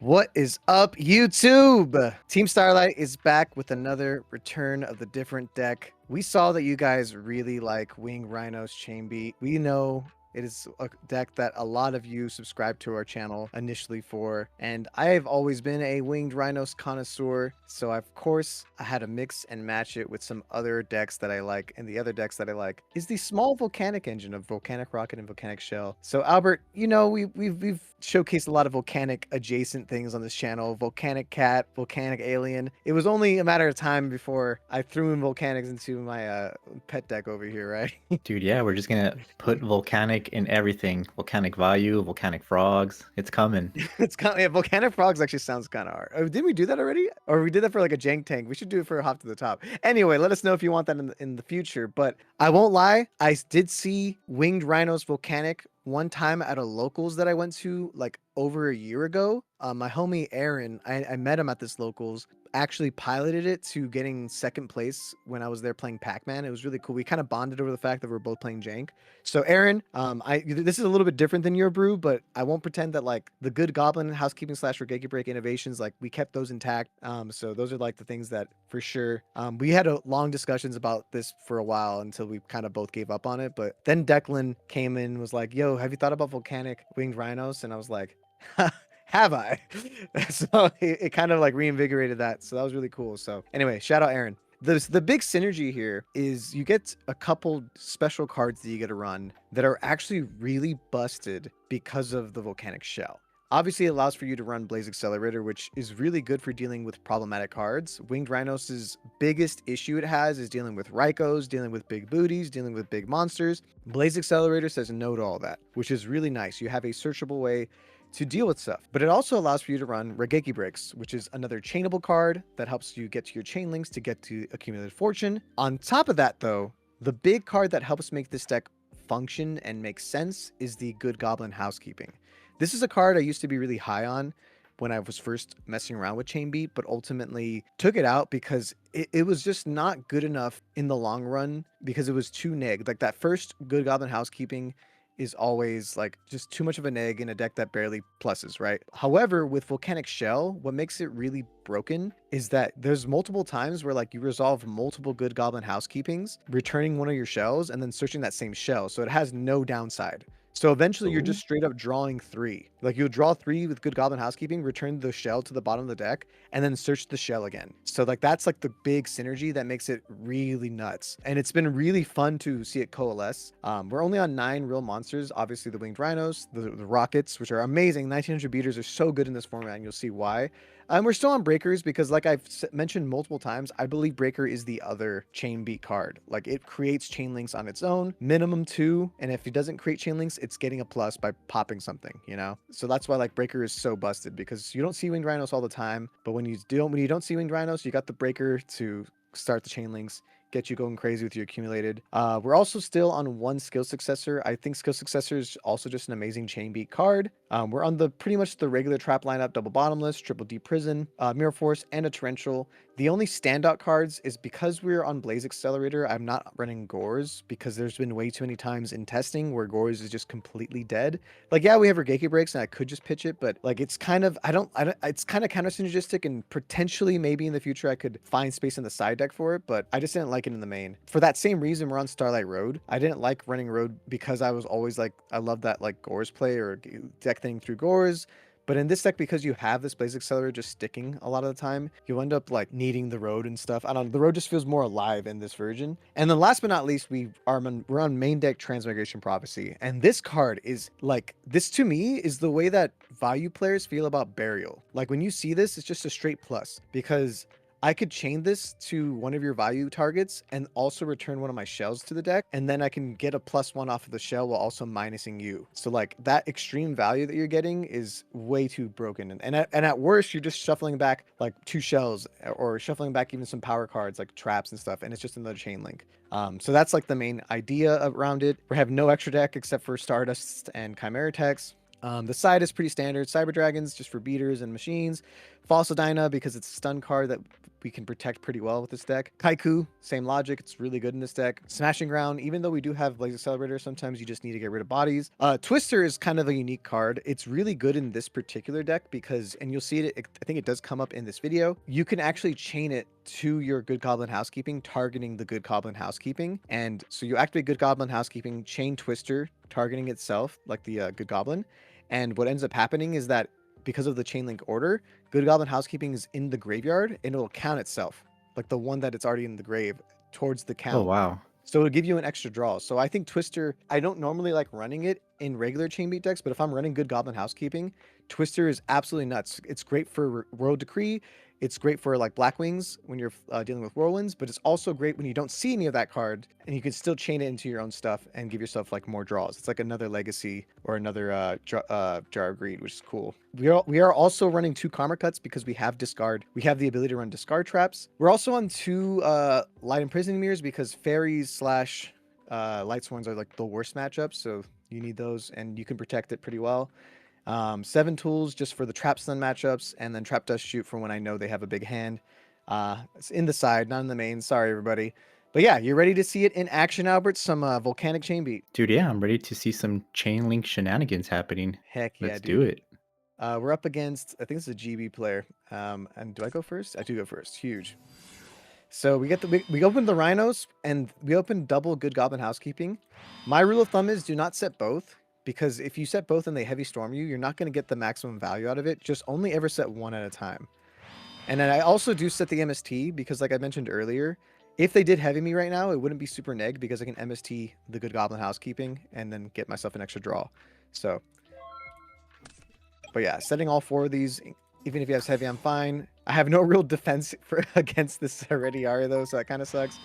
What is up, YouTube? Team Starlight is back with another return of the different deck. We saw that you guys really like Wing Rhinos Chain Beat. We know it is a deck that a lot of you subscribe to our channel initially for, and I have always been a Winged Rhinos connoisseur, so of course I had to mix and match it with some other decks that I like, and the other decks that I like is the small Volcanic engine of Volcanic Rocket and Volcanic Shell. So Albert, you know, we've showcased a lot of volcanic adjacent things on this channel. Volcanic Cat, Volcanic Alien. It was only a matter of time before I threw in volcanics into my pet deck over here, right? Dude, yeah, we're just gonna put volcanic in everything. Volcanic value, volcanic frogs. It's coming. It's kind of, yeah, volcanic frogs actually sounds kind of hard. Oh, didn't we do that already? Or we did that for like a jank tank. We should do it for a hop to the top. Anyway, let us know if you want that in the future. But I won't lie, I did see Winged Rhinos Volcanic one time at a locals that I went to like over a year ago. My homie Aaron, I met him at this locals, actually piloted it to getting second place when I was there playing Pac-Man. It was really cool. We kind of bonded over the fact that we are both playing jank. So Aaron, this is a little bit different than your brew, but I won't pretend that like the good goblin housekeeping / Regeki break innovations, like we kept those intact. So those are like the things that for sure. We had a long discussions about this for a while until we kind of both gave up on it. But then Declan came in and was like, "Yo, have you thought about volcanic winged rhinos?" And I was like, have I? So it kind of like reinvigorated that. So that was really cool. So anyway, shout out Aaron. The big synergy here is you get a couple special cards that you get to run that are actually really busted because of the volcanic shell. Obviously, it allows for you to run Blaze Accelerator, which is really good for dealing with problematic cards. Winged Rhinos' biggest issue it has is dealing with Rykos, dealing with big booties, dealing with big monsters. Blaze Accelerator says no to all that, which is really nice. You have a searchable way to deal with stuff, but it also allows for you to run Regeki Breaks, which is another chainable card that helps you get to your chain links to get to accumulated fortune. On top of that, though, the big card that helps make this deck function and make sense is the Good Goblin Housekeeping. This is a card I used to be really high on when I was first messing around with Chain Beat, but ultimately took it out because it was just not good enough in the long run because it was too neg. Like that first Good Goblin Housekeeping is always like just too much of a neg in a deck that barely pluses, right? However, with Volcanic Shell, what makes it really broken is that there's multiple times where like you resolve multiple Good Goblin Housekeepings, returning one of your shells and then searching that same shell. So it has no downside. So eventually you're Ooh. just straight up drawing 3. Like you'll draw 3 with Good Goblin Housekeeping, return the shell to the bottom of the deck, and then search the shell again. So like that's like the big synergy that makes it really nuts. And it's been really fun to see it coalesce. We're only on 9 real monsters. Obviously the Winged Rhinos, the Rockets, which are amazing. 1900 beaters are so good in this format, and you'll see why. We're still on Breakers because like I've mentioned multiple times, I believe Breaker is the other chain beat card. Like it creates chain links on its own, minimum 2. And if it doesn't create chain links, it's getting a plus by popping something, you know? So that's why like Breaker is so busted because you don't see Winged Rhinos all the time. But when you don't see Winged Rhinos, you got the Breaker to start the chain links, get you going crazy with your accumulated. We're also still on 1 skill successor. I think skill successor is also just an amazing chain beat card. We're on the pretty much the regular trap lineup: double bottomless, triple D prison, mirror force, and a torrential. The only standout cards is because we're on Blaze Accelerator, I'm not running Gores because there's been way too many times in testing where Gores is just completely dead. Like, yeah, we have Regeki breaks and I could just pitch it, but like it's kind of it's kind of counter synergistic, and potentially maybe in the future I could find space in the side deck for it, but I just didn't like it in the main. For that same reason, we're on Starlight Road. I didn't like running Road because I was always like, I love that like Gores play or deck thing through Gores. But in this deck, because you have this Blaze Accelerator just sticking a lot of the time, you end up like needing the Road and stuff. I don't know, the Road just feels more alive in this version. And then last but not least, we're on main deck Transmigration Prophecy. And this card is like, this to me is the way that value players feel about Burial. Like when you see this, it's just a straight plus because I could chain this to one of your value targets and also return one of my shells to the deck, and then I can get a +1 off of the shell while also minusing you. So like that extreme value that you're getting is way too broken. And at worst, you're just shuffling back like 2 shells or shuffling back even some power cards like traps and stuff, and it's just another chain link. So that's like the main idea around it. We have no extra deck except for Stardust and Chimera Techs. The side is pretty standard. Cyber Dragons just for beaters and machines. Fossil Dyna because it's a stun card that we can protect pretty well with this deck. Kaiku, same logic. It's really good in this deck. Smashing Ground, even though we do have Blaze Accelerator, sometimes you just need to get rid of bodies. Twister is kind of a unique card. It's really good in this particular deck because, and you'll see it, I think it does come up in this video, you can actually chain it to your Good Goblin Housekeeping, targeting the Good Goblin Housekeeping. And so you activate Good Goblin Housekeeping, chain Twister, targeting itself, like the Good Goblin. And what ends up happening is that because of the chain link order, Good Goblin Housekeeping is in the graveyard and it'll count itself, like the one that it's already in the grave, towards the Oh count. wow. So it'll give you an extra draw. So I think Twister, I don't normally like running it in regular chain beat decks, but if I'm running Good Goblin Housekeeping, Twister is absolutely nuts. It's great for World Decree. It's great for like Black Wings when you're dealing with Whirlwinds, but it's also great when you don't see any of that card and you can still chain it into your own stuff and give yourself like more draws. It's like another Legacy or another Jar of Greed, which is cool. We are also running 2 Karma Cuts because we have discard. We have the ability to run discard traps. We're also on 2 Light Imprisoning Mirrors because Fairies slash Light Sworns are like the worst matchups, so you need those and you can protect it pretty well. 7 tools just for the Trap Stun matchups, and then Trap Dust Shoot for when I know they have a big hand. It's in the side, not in the main. Sorry, everybody. But yeah, you're ready to see it in action, Albert. Some Volcanic Chain Beat. Dude, yeah, I'm ready to see some chain link shenanigans happening. Heck yeah, Let's dude. do it. We're up against, I think it's a GB player. And do I go first? I do go first. Huge. So we get we open the Rhinos and we open double Good Goblin Housekeeping. My rule of thumb is do not set both, because if you set both and they heavy storm you, you're not going to get the maximum value out of it. Just only ever set one at a time. And then I also do set the MST because, like I mentioned earlier, if they did heavy me right now, it wouldn't be super neg because I can MST the Good Goblin Housekeeping and then get myself an extra draw. So, but yeah, setting all 4 of these, even if he has heavy, I'm fine. I have no real defense for against this Herediari though, so that kind of sucks.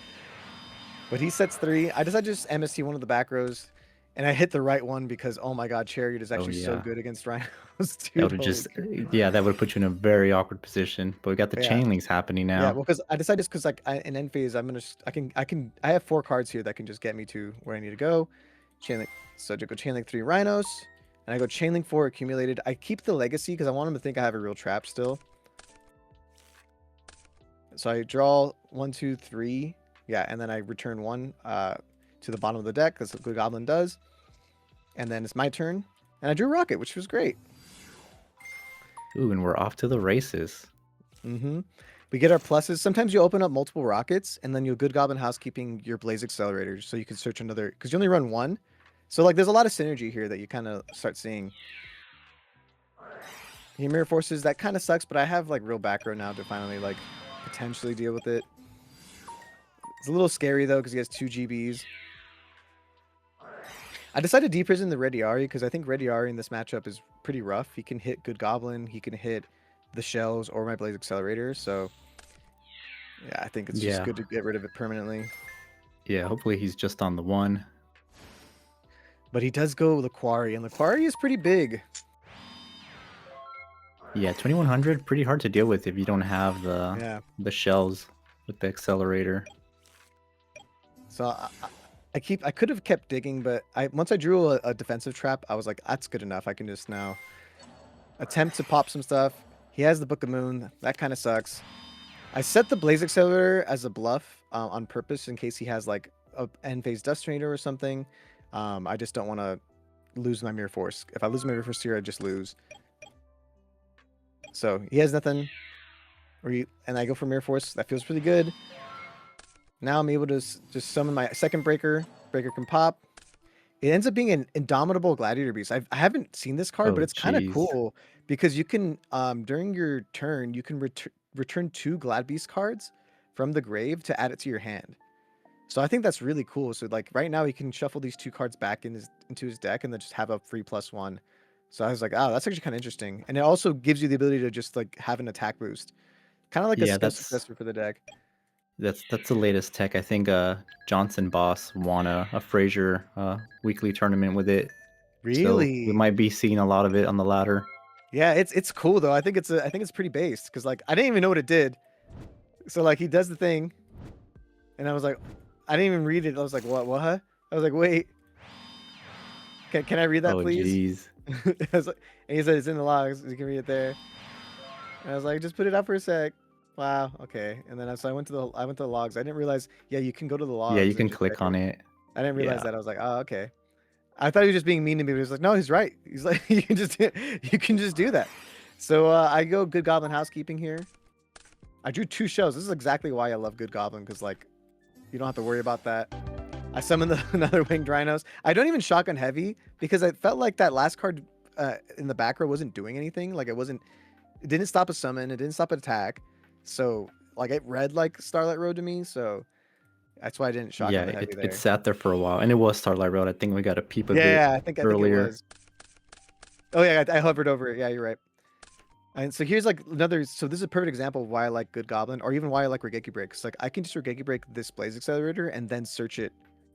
But he sets 3. I decided to just MST one of the back rows. And I hit the right one because, oh my god, Chariot is actually so good against Rhinos. Dude, that would just, yeah, that would put you in a very awkward position. But we got the chain links happening now. Yeah, well, because I decided just because like in end phase, I have 4 cards here that can just get me to where I need to go. Chain link, so I go chain link 3 Rhinos, and I go chain link 4 accumulated. I keep the Legacy because I want him to think I have a real trap still. So I draw 1, 2, 3, yeah, and then I return 1 to the bottom of the deck. That's what Good Goblin does. And then it's my turn, and I drew Rocket, which was great. Ooh, and we're off to the races. Mm-hmm. We get our pluses. Sometimes you open up multiple Rockets, and then you'll Good Goblin Housekeeping your Blaze Accelerator, so you can search another, because you only run 1. So like, there's a lot of synergy here that you kind of start seeing. He Mirror Forces, that kind of sucks, but I have like real back row now to finally like potentially deal with it. It's a little scary though, because he has 2 GBs. I decided to deprison the Rediari because I think Rediari in this matchup is pretty rough. He can hit Good Goblin, he can hit the Shells or my Blaze Accelerator. So yeah, I think it's just good to get rid of it permanently. Yeah, hopefully he's just on the 1. But he does go the Quarry, and the Quarry is pretty big. Yeah, 2100, pretty hard to deal with if you don't have the shells with the accelerator. So I could have kept digging, but once I drew a defensive trap, I was like, that's good enough. I can just now attempt to pop some stuff. He has the Book of Moon. That kind of sucks. I set the Blaze Accelerator as a bluff on purpose in case he has like a end phase Dust Trader or something. I just don't want to lose my Mirror Force. If I lose my Mirror Force here, I just lose. So he has nothing. And I go for Mirror Force. That feels pretty good. Now I'm able to just summon my second Breaker. Breaker can pop. It ends up being an Indomitable Gladiator Beast. I haven't seen this card, but it's kind of cool because you can, during your turn, you can return 2 Glad Beast cards from the grave to add it to your hand. So I think that's really cool. So like right now he can shuffle these 2 cards back into his deck and then just have a free +1. So I was like, oh, that's actually kind of interesting. And it also gives you the ability to just like have an attack boost. Kind of like a skill successor for the deck. That's the latest tech. I think Johnson Boss won a Frazier weekly tournament with it. Really? So we might be seeing a lot of it on the ladder. Yeah, it's cool though. I think it's pretty based because like I didn't even know what it did. So like he does the thing, and I was like, I didn't even read it. I was like, what? I was like, wait, can I read that, please? Jeez. And he said it's in the logs. You can read it there. And I was like, just put it up for a sec. Wow. Okay. And then so I went to the logs. I didn't realize. Yeah, you can go to the Yeah, you logs and can just click record. on it. I didn't realize Yeah. that. I was like, oh, okay. I thought he was just being mean to me, but he was like, no, he's right. He's like, you can just do that. So I go good goblin housekeeping here. I drew 2 shells. This is exactly why I love good goblin, because like you don't have to worry about that. I summoned another winged rhinos. I don't even shotgun heavy because I felt like that last card in the back row wasn't doing anything. Like it didn't stop a summon. It didn't stop an attack. So like it read like Starlight Road to me. So that's why I didn't shotgun Yeah, the heavy it there. sat there for a while, and it was Starlight Road. I think we got a peep of it Yeah, I think it earlier. was. Oh yeah, I hovered over it. Yeah, you're right. And so here's like another. So this is a perfect example of why I like Good Goblin, or even why I like Regeki Break. It's like I can just Regeki Break this Blaze Accelerator and then search it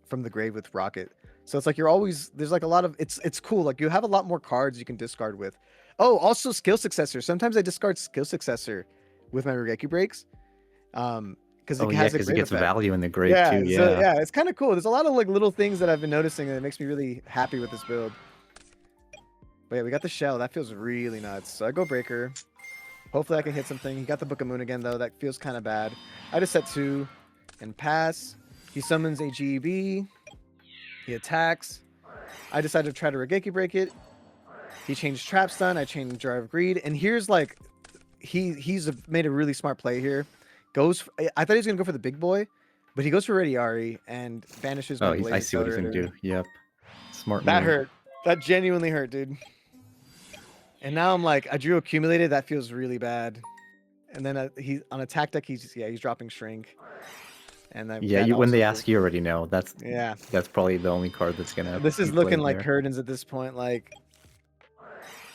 from the grave with Rocket. So it's like you're always there's like a lot of it's cool. Like you have a lot more cards you can discard with. Oh, also Skill Successor. Sometimes I discard Skill Successor with my Regeki Breaks, because Oh it yeah, has a because it grave gets effect. value in the grave Yeah, too. so Yeah. yeah, it's kind of cool. There's a lot of like little things that I've been noticing and it makes me really happy with this build. But yeah, we got the shell. That feels really nuts. So I go Breaker. Hopefully I can hit something. He got the Book of Moon again, though. That feels kind of bad. I just set 2 and pass. He summons a GEB. He attacks. I decided to try to Regeki Break it. He changed Trap Stun. I changed Jar of Greed. And here's like, he's made a really smart play here. I thought he was going to go for the big boy, but he goes for Radiari and banishes my Oh, Blaze I see what he's gonna Accelerator. do. Yep. Smart That move. hurt. That genuinely hurt, dude. And now I'm like, I drew Accumulated. That feels really bad. And then he on attack deck, he's dropping Shrink. And Yeah, that when also they feels, ask, you already know. yeah. That's probably the only card that's gonna This is be looking played like there. curtains at this point. Like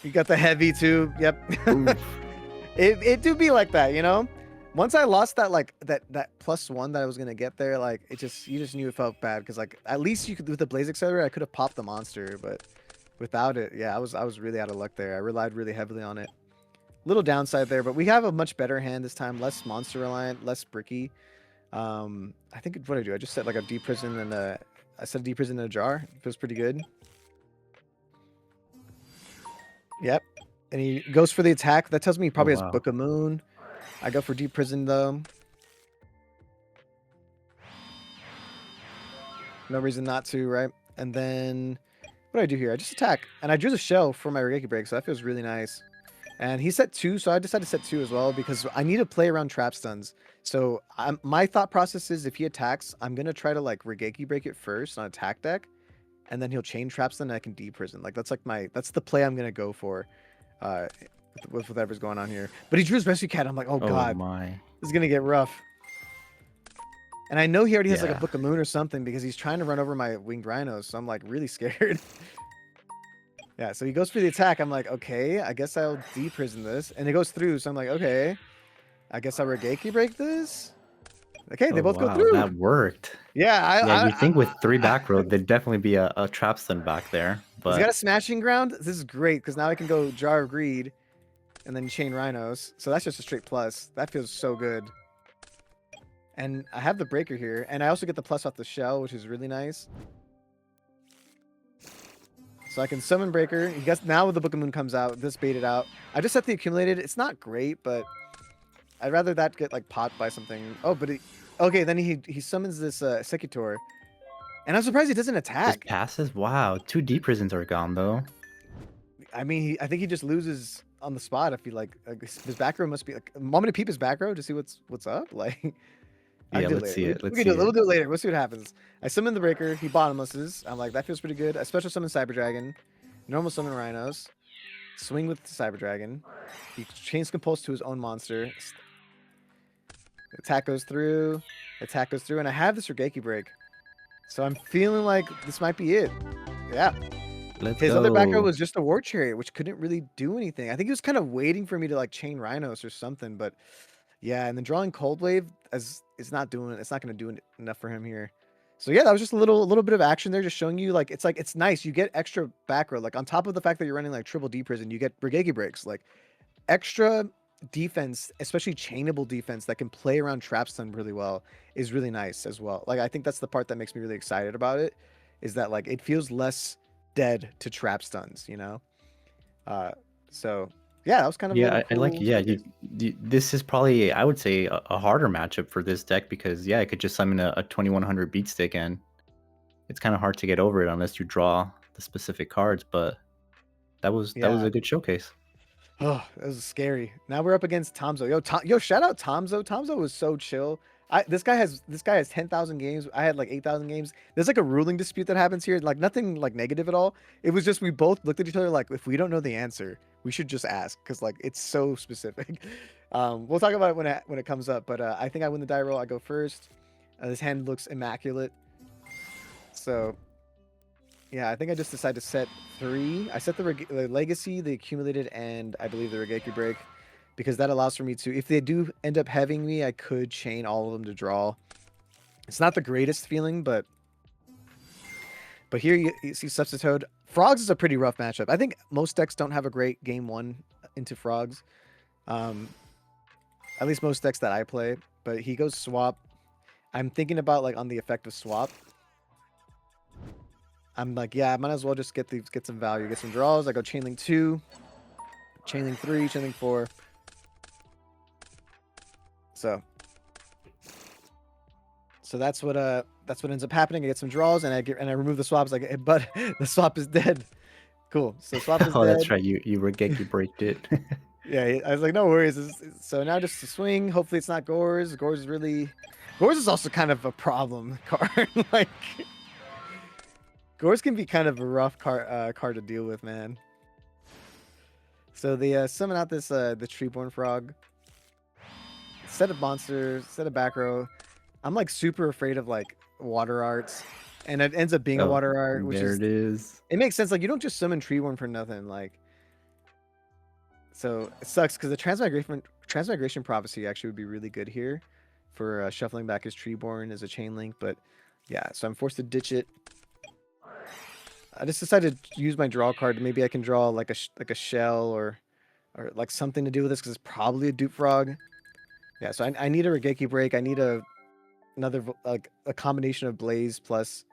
you got the heavy too. Yep. Oof. It do be like that, you know. Once I lost that like that +1 that I was gonna get there, like you just knew it felt bad because like at least you could with the Blaze Accelerator I could have popped the monster, but without it, yeah, I was really out of luck there. I relied really heavily on it. Little downside there, but we have a much better hand this time, less monster reliant, less bricky. I think what I do, I just set like a deep prison and I set a deep prison in a jar. It feels pretty good. Yep. And he goes for the attack. That tells me he Oh probably has wow. Book of Moon. I go for deep prison though. No reason not to, right? And then what do I do here? I just attack. And I drew the shell for my Regeki Break, so that feels really nice. And he set 2, so I decided to set 2 as well because I need to play around trap stuns. So my thought process is if he attacks, I'm going to try to like Regeki Break it first on attack deck, and then he'll chain trap stun and I can deprison. Like that's that's the play I'm going to go for uh, with whatever's going on here. But he drew his Rescue Cat. I'm like, oh Oh god, my. this is going to get rough. And I know he already has like a Yeah. Book of Moon or something because he's trying to run over my winged rhinos. So I'm like really scared. Yeah, so he goes for the attack. I'm like, okay, I guess I'll deprison this. And it goes through, so I'm like, okay, I guess I'll Regeki Break this. Okay, they Oh both go wow, through. that worked. Yeah, Yeah, you think with 3 I back row, there'd definitely be a trap stun back there, he's got but a Smashing Ground. This is great because now I can go Jar of Greed and then Chain Rhinos. So that's just a straight plus. That feels so good. And I have the Breaker here, and I also get the plus off the shell, which is really nice. So I can summon Breaker. He gets now the Book of Moon comes out. This baited out. I just set the Accumulated. It's not great, but I'd rather that get like popped by something. Oh, but okay. Then he summons this Secutor, and I'm surprised he doesn't just attack. passes. Wow, 2 deep prisons are gone though. I mean, I think he just loses on the spot if he like his back row must be like. I'm gonna peep his back row to see what's up. Like I Yeah, can do it let's later. see it. We Let's can do see it. We'll it. do it later. We'll see what happens. I summon the Breaker. He bottomlesses. I'm like that feels pretty good. I special summon Cyber Dragon. Normal summon Rhinos. Swing with the Cyber Dragon. He chains Compulse to his own monster. Attack goes through. Attack goes through, and I have this Regeki Break. So I'm feeling like this might be it. Yeah. Let's His other back row go. was just a War Chariot, which couldn't really do anything. I think he was kind of waiting for me to like chain Rhinos or something, but yeah, and then drawing Cold Wave as it's not doing it's not gonna do enough for him here. So yeah, that was just a little bit of action there, just showing you like it's nice. You get extra back row. Like on top of the fact that you're running like triple D prison, you get Regeki Breaks. Like extra defense, especially chainable defense that can play around trap stun really well is really nice as well. Like I think that's the part that makes me really excited about it is that like it feels less dead to trap stuns, you know? So Yeah, that was kind of a little I like, cool yeah, showcase. this is probably, I would say, a harder matchup for this deck because, yeah, it could just summon a 2100 beat stick, and it's kind of hard to get over it unless you draw the specific cards. But that was Yeah. a good showcase. Oh, that was scary. Now we're up against Tomzo. Yo, shout out Tomzo. Tomzo was so chill. This guy has 10,000 games. I had like 8,000 games. There's like a ruling dispute that happens here. Like nothing like negative at all. It was just we both looked at each other like if we don't know the answer, we should just ask because like it's so specific. We'll talk about it when it comes up. But I think I win the die roll. I go first. This hand looks immaculate. So yeah, I think I just decided to set 3. I set the legacy, the accumulated, and I believe the Regeki break, because that allows for me to, if they do end up having me, I could chain all of them to draw. It's not the greatest feeling, but here you see Substitute. Frogs is a pretty rough matchup. I think most decks don't have a great game 1 into Frogs. At least most decks that I play. But he goes swap. I'm thinking about like on the effect of swap. I'm like, yeah, I might as well just get some value, get some draws. I go Chainlink 2, Chainlink 3, Chainlink 4. So that's what ends up happening. I get some draws and I remove the swaps. Like, hey, but the swap is dead. Cool. So swap is Oh, dead. that's right. You Regeki breaked it. Yeah, I was like, no worries. So now just to swing. Hopefully it's not Gores. Gores is also kind of a problem card. Like. Gores can be kind of a rough card to deal with, man. So they summon out this the Treeborn Frog. Set of monsters, set of back row. I'm like super afraid of like water arts, and it ends up being a Oh, water art, which there is it is. it makes sense. Like you don't just summon Treeborn for nothing. Like, so it sucks because the transmigration prophecy actually would be really good here for shuffling back his Treeborn as a chain link, but yeah, so I'm forced to ditch it. I just decided to use my draw card. Maybe I can draw like a shell or like something to do with this because it's probably a dupe frog. Yeah, so I need a Regeki break. I need another like a combination of blaze plus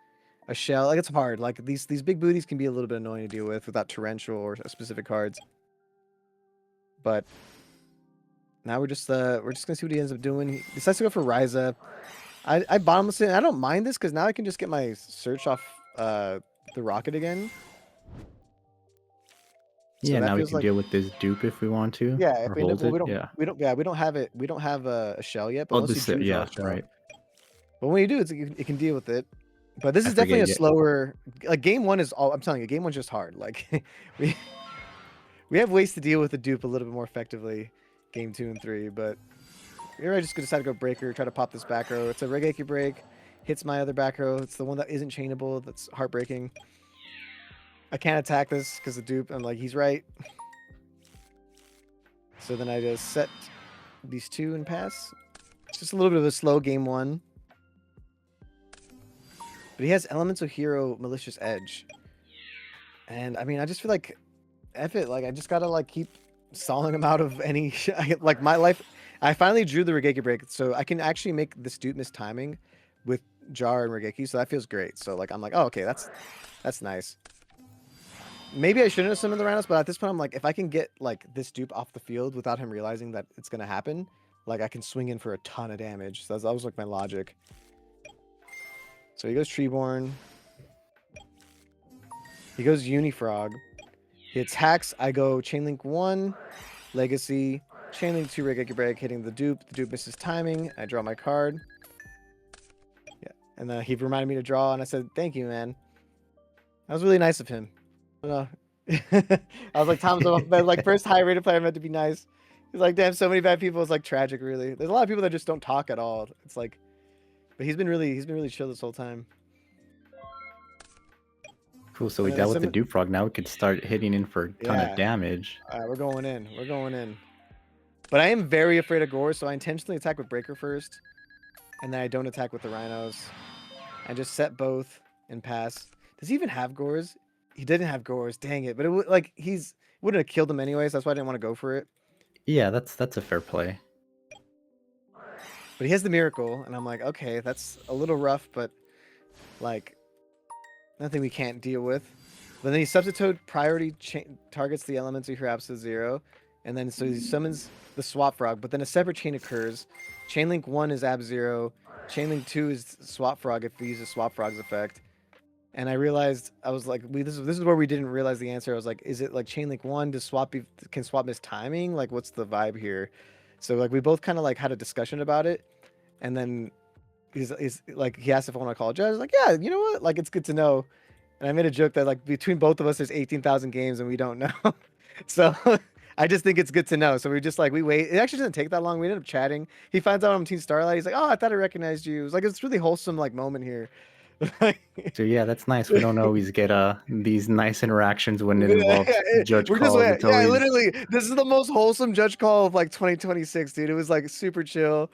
a shell. Like it's hard. Like these big booties can be a little bit annoying to deal with without torrential or specific cards. But now we're just gonna see what he ends up doing. He decides to go for Ryza. I bottomless it. I don't mind this because now I can just get my search off the rocket again. So Yeah, that now we feels can like, deal with this dupe if we want to, yeah. If or we end up, hold well, it. Yeah. we don't have it. We don't have a shell yet. But Oh, once you this, do draw yeah, a shell, right. but when you do, it can deal with it. But this I is definitely forget. a Yeah. slower. Like game 1 is all. I'm telling you, game 1's just hard. Like we we have ways to deal with the dupe a little bit more effectively. Game 2 and 3, but here I just decide to go breaker, try to pop this back row. It's a Regeki break, hits my other back row. It's the one that isn't chainable. That's heartbreaking. I can't attack this because the dupe. I'm like, he's right. So then I just set these 2 and pass. It's just a little bit of a slow game 1. But he has Elemental Hero Malicious Edge. And I mean, I just feel like, F it. Like, I just gotta like keep stalling him out of any, like my life. I finally drew the Regeki break. So I can actually make this dupe miss timing with Jar and Regeki. So that feels great. So like, I'm like, oh, okay, that's nice. Maybe I shouldn't have summoned the Rhinos, but at this point, I'm like, if I can get like this dupe off the field without him realizing that it's gonna happen, like I can swing in for a ton of damage. So that was like my logic. So he goes Treeborn. He goes Unifrog. He attacks. I go Chainlink 1, Legacy, Chainlink 2, Regeki break, hitting the dupe. The dupe misses timing. I draw my card. Yeah, and then he reminded me to draw, and I said, "Thank you, man." That was really nice of him. I was like, Tom's like first high rated player meant to be nice. He's like, damn, so many bad people. It's like tragic, really. There's a lot of people that just don't talk at all. It's like, but he's been really chill this whole time. Cool. So we dealt with the dupe frog. Now we could start hitting in for a ton of damage. We're going in. We're going in. But I am very afraid of Gore, so I intentionally attack with Breaker first, and then I don't attack with the Rhinos. I just set both and pass. Does he even have Gores? He didn't have Gores. Dang it! But it would like wouldn't have killed him anyways. That's why I didn't want to go for it. Yeah, that's a fair play. But he has the Miracle, and I'm like, okay, that's a little rough, but like nothing we can't deal with. But then he substitute priority targets the Elemental Hero to 0. And then so he summons the Swap Frog, but then a separate chain occurs. Chainlink 1 is Ab-Zero. Chainlink 2 is Swap Frog if we use the Swap Frog's effect. And I realized, I was like, this is where we didn't realize the answer. I was like, is it like Chainlink 1? Can Swap miss timing? Like, what's the vibe here? So like we both kind of like had a discussion about it. And then he's like, he asked if I want to call a judge. I was like, yeah, you know what? Like, it's good to know. And I made a joke that like between both of us, there's 18,000 games and we don't know. So I just think it's good to know. So we just like, we wait. It actually doesn't take that long. We ended up chatting. He finds out I'm Team Starlight. He's like, oh, I thought I recognized you. It was like, it's really wholesome like moment here. So yeah, that's nice. We don't always get these nice interactions when it Yeah, involves judge we're just calls. It's yeah, always literally, this is the most wholesome judge call of like 2026, dude. It was like super chill,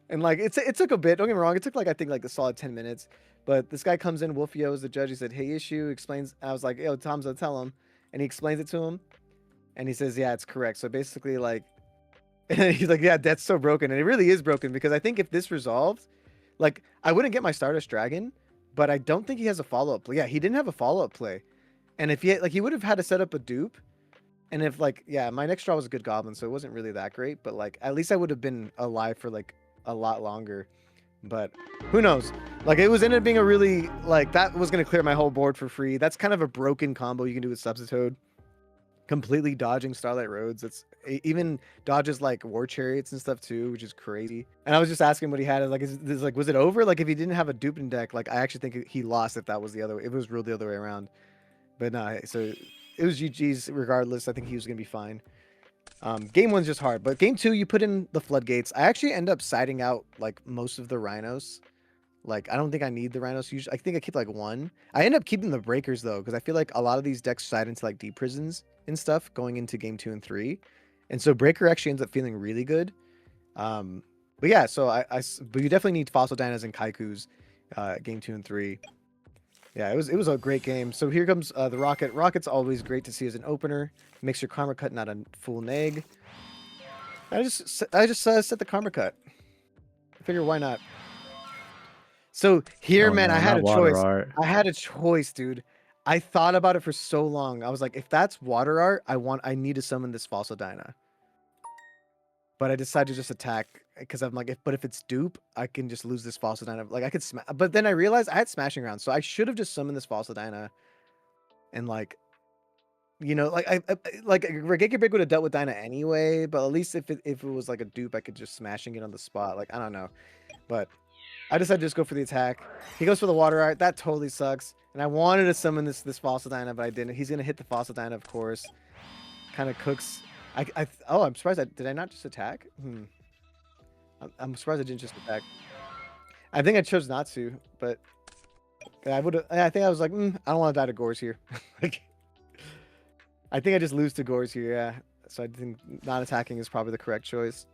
and like it took a bit. Don't get me wrong, it took like I think like a solid 10 minutes. But this guy comes in, Wolfio is the judge. He said, "Hey, issue." Explains. I was like, "Yo, Tomzo, tell him," and he explains it to him, and he says, "Yeah, it's correct." So basically, like, he's like, "Yeah, that's so broken," and it really is broken because I think if this resolved, like, I wouldn't get my Stardust Dragon, but I don't think he has a follow-up play. Yeah, he didn't have a follow-up play. And if he had, like, he would have had to set up a dupe. And if like, yeah, my next draw was a good goblin, so it wasn't really that great, but like at least I would have been alive for like a lot longer. But who knows? Like it was ended up being a really like that was gonna clear my whole board for free. That's kind of a broken combo you can do with Substitute. Completely dodging Starlight Roads. It's even dodges like War Chariots and stuff too, which is crazy. And I was just asking what he had. Like, like, was it over? Like, if he didn't have a dupe in deck, like, I actually think he lost if that was the other way. If it was real the other way around. But no, so it was GG's regardless. I think he was gonna be fine. Game one's just hard, but game two, you put in the floodgates. I actually end up siding out like most of the rhinos. Like, I don't think I need the rhinos. Usually, I think I keep like one. I end up keeping the breakers though, because I feel like a lot of these decks side into like deep prisons and stuff going into game 2 and 3, and so breaker actually ends up feeling really good. But yeah, so but you definitely need fossil dynas and kaikus, game 2 and 3. Yeah, it was a great game. So here comes the rocket. Rocket's always great to see as an opener. Makes your karma cut not a full neg. I just set the karma cut. I figure why not. So here, oh man, no, I had not a water choice. art. I had a choice, dude. I thought about it for so long. I was like, if that's water art, I need to summon this fossil dyna. But I decided to just attack because I'm like, but if it's dupe, I can just lose this fossil dyna. Like I could smash, but then I realized I had smashing rounds, so I should have just summoned this fossil dyna, and like, you know, like like Regeki Break would have dealt with Dyna anyway. But at least if it was like a dupe, I could just smashing it on the spot. Like I don't know, but I decided to just go for the attack. He goes for the water art. That totally sucks. And I wanted to summon this fossil dyna, but I didn't. He's gonna hit the fossil dyna, of course. Kind of cooks. Oh, I'm surprised. Did I not just attack? I'm surprised I didn't just attack. I think I chose not to, but I would. I think I was like, I don't want to die to Gores here. Like, I think I just lose to Gores here. Yeah. So I think not attacking is probably the correct choice.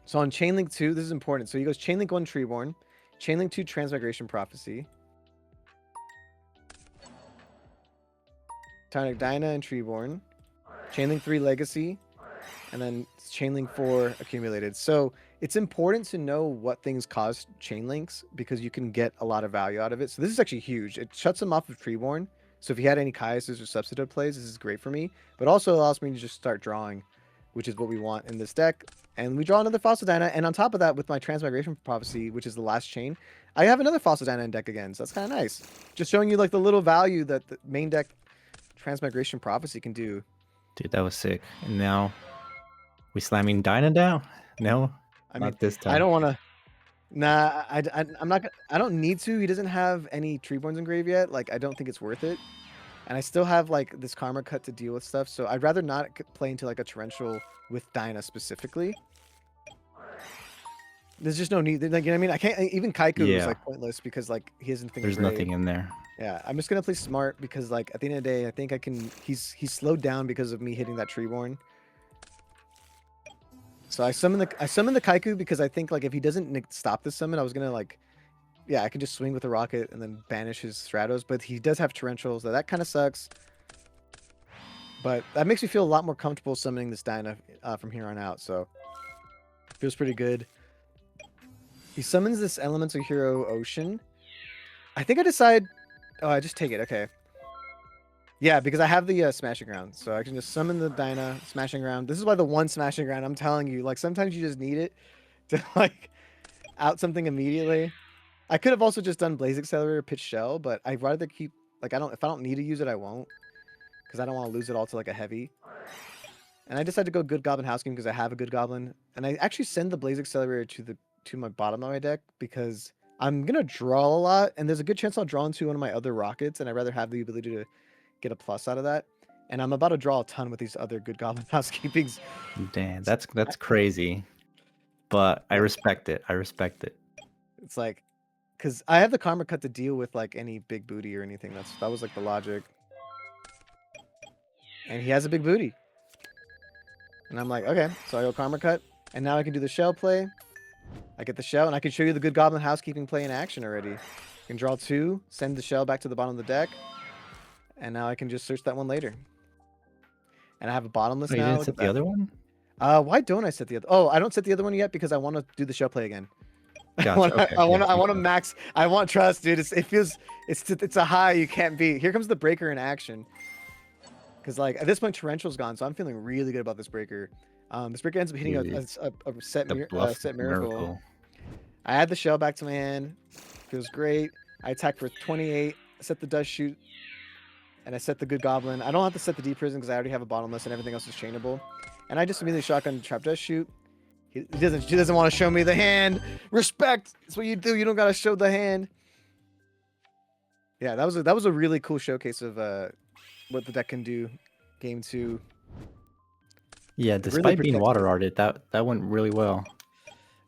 So on Chainlink 2, this is important. So he goes Chainlink 1 Treeborn, Chainlink 2 Transmigration Prophecy, Tonic Dyna and Treeborn, Chainlink 3 Legacy, and then Chainlink 4 Accumulated. So it's important to know what things cause Chainlinks because you can get a lot of value out of it. So this is actually huge. It shuts him off of Treeborn. So if he had any Caiuses or Substitute plays, this is great for me. But also allows me to just start drawing, which is what we want in this deck. And we draw another Fossil Dyna. And on top of that, with my Transmigration Prophecy, which is the last chain, I have another Fossil Dyna in deck again. So that's kind of nice. Just showing you like the little value that the main deck Transmigration Prophecy can do. Dude, that was sick. And now we slamming Dyna down? No, I mean, not this time. I don't want to. Nah, I'm not gonna. I don't need to. He doesn't have any Treeborns engraved yet. Like, I don't think it's worth it. And I still have like this karma cut to deal with stuff. So I'd rather not play into like a torrential with Dyna specifically. There's just no need. Like, you know what I mean? I can't. Even Kaiku is like pointless because like he hasn't. There's nothing in there. Yeah, I'm just gonna play smart because like at the end of the day, I think I can. He's slowed down because of me hitting that Treeborn. So I summon the Kaiku because I think like if he doesn't stop this summon, I was gonna like, yeah, I could just swing with the rocket and then banish his Stratos. But he does have torrentials, so that kind of sucks. But that makes me feel a lot more comfortable summoning this Dyna from here on out. So feels pretty good. He summons this Elemental Hero Ocean. I think I decide. Oh, I just take it. Okay. Yeah, because I have the smashing ground, so I can just summon the Dyna smashing ground. This is why the one smashing ground. I'm telling you, like sometimes you just need it to like out something immediately. I could have also just done Blaze Accelerator, Pitch Shell, but I'd rather keep like if I don't need to use it, I won't, because I don't want to lose it all to like a heavy. And I decided to go Good Goblin Housekeeping because I have a Good Goblin, and I actually send the Blaze Accelerator to my bottom of my deck because I'm gonna draw a lot, and there's a good chance I'll draw into one of my other rockets, and I'd rather have the ability to get a plus out of that. And I'm about to draw a ton with these other Good Goblin Housekeepings. Damn, that's crazy. But I respect it. I respect it. It's like, because I have the Karma Cut to deal with like any big booty or anything. That was like the logic. And he has a big booty. And I'm like, okay, so I go Karma Cut, and now I can do the shell play. I get the shell, and I can show you the Good Goblin Housekeeping play in action already. I can draw 2, send the shell back to the bottom of the deck, and now I can just search that one later. And I have a bottomless Oh, now. you didn't set the other one? Why don't I set the other? Oh, I don't set the other one yet because I want to do the shell play again. Gotcha. I want to max. I want trust, dude. It's a high you can't beat. Here comes the breaker in action. Because like at this point, Torrential's gone, so I'm feeling really good about this breaker. This breaker ends up hitting a set miracle. I add the shell back to my hand. Feels great. I attack for 28. Set the dust shoot, and I set the Good Goblin. I don't have to set the deep prison because I already have a bottomless and everything else is chainable. And I just immediately shotgun trap dust shoot. He doesn't want to show me the hand. Respect. That's what you do. You don't gotta show the hand. Yeah, that was a really cool showcase of what the deck can do. Game 2. Yeah, despite being water arted, that went really well.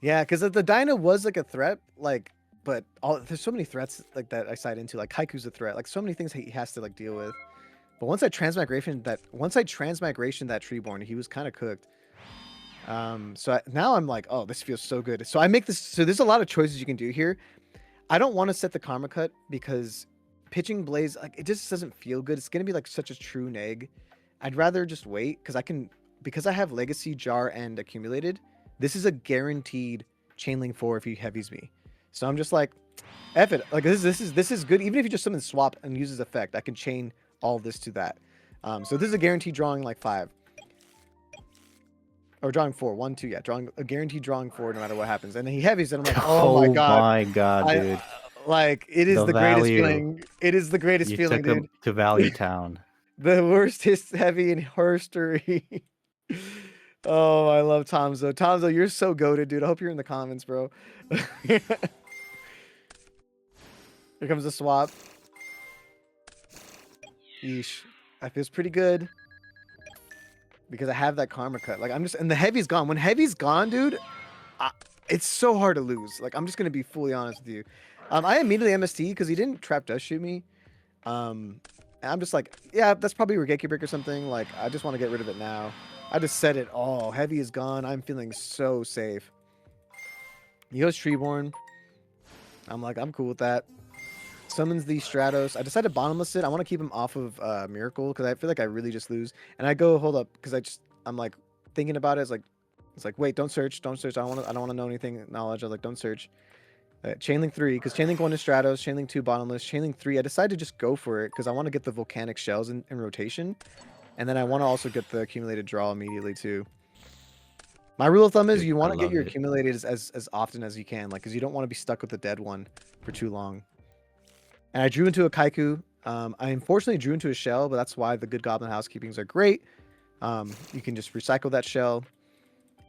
Yeah, because the Dyna was like a threat, like, but there's so many threats like that I side into. Like Kaiku's a threat. Like so many things he has to like deal with. But once I transmigration that Treeborn, he was kind of cooked. So now I'm like, oh, this feels so good. So I make this. So there's a lot of choices you can do here. I don't want to set the Karma Cut because pitching Blaze, like it just doesn't feel good. It's gonna be like such a true neg. I'd rather just wait because I have Legacy, Jar, and Accumulated. This is a guaranteed Chainlink 4 if he heavies me. So I'm just like, F it. Like this is good. Even if you just summon swap and use his effect, I can chain all this to that. So this is a guaranteed drawing like 5. Or drawing 4, 1, 2, yeah. Drawing a guaranteed drawing 4 no matter what happens. And then he heavies, and I'm like, oh my god. Oh my god, dude. Like it is the greatest feeling. It is the greatest feeling, dude. To Value Town. The worst heavy in history. Oh, I love Tomzo. Tomzo, you're so goated, dude. I hope you're in the comments, bro. Here comes the swap. Yeesh. That feels pretty good. Because I have that Karma Cut. Like I'm just, and the heavy's gone. When heavy's gone, dude, it's so hard to lose. Like I'm just gonna be fully honest with you. I immediately MST because he didn't trap dust shoot me. And I'm just like, yeah, that's probably Regeki Brick or something. Like I just want to get rid of it now. I just said it all. Heavy is gone. I'm feeling so safe. He goes Treeborn. I'm like, I'm cool with that. Summons the Stratos. I decided to bottomless it. I want to keep him off of Miracle because I feel like I really just lose. And I go, hold up, because I'm like thinking about it. It's like, wait, don't search. I don't want to know anything knowledge. I was like, don't search. Chainlink 3, because Chainlink 1 is Stratos, Chainlink 2 bottomless, Chainlink 3. I decided to just go for it because I want to get the volcanic shells in rotation. And then I want to also get the accumulated draw immediately too. My rule of thumb is you want to get your accumulated as often as you can, like, because you don't want to be stuck with the dead one for too long. And I drew into a Kaiku. I unfortunately drew into a shell, but that's why the Good Goblin Housekeepings are great. You can just recycle that shell.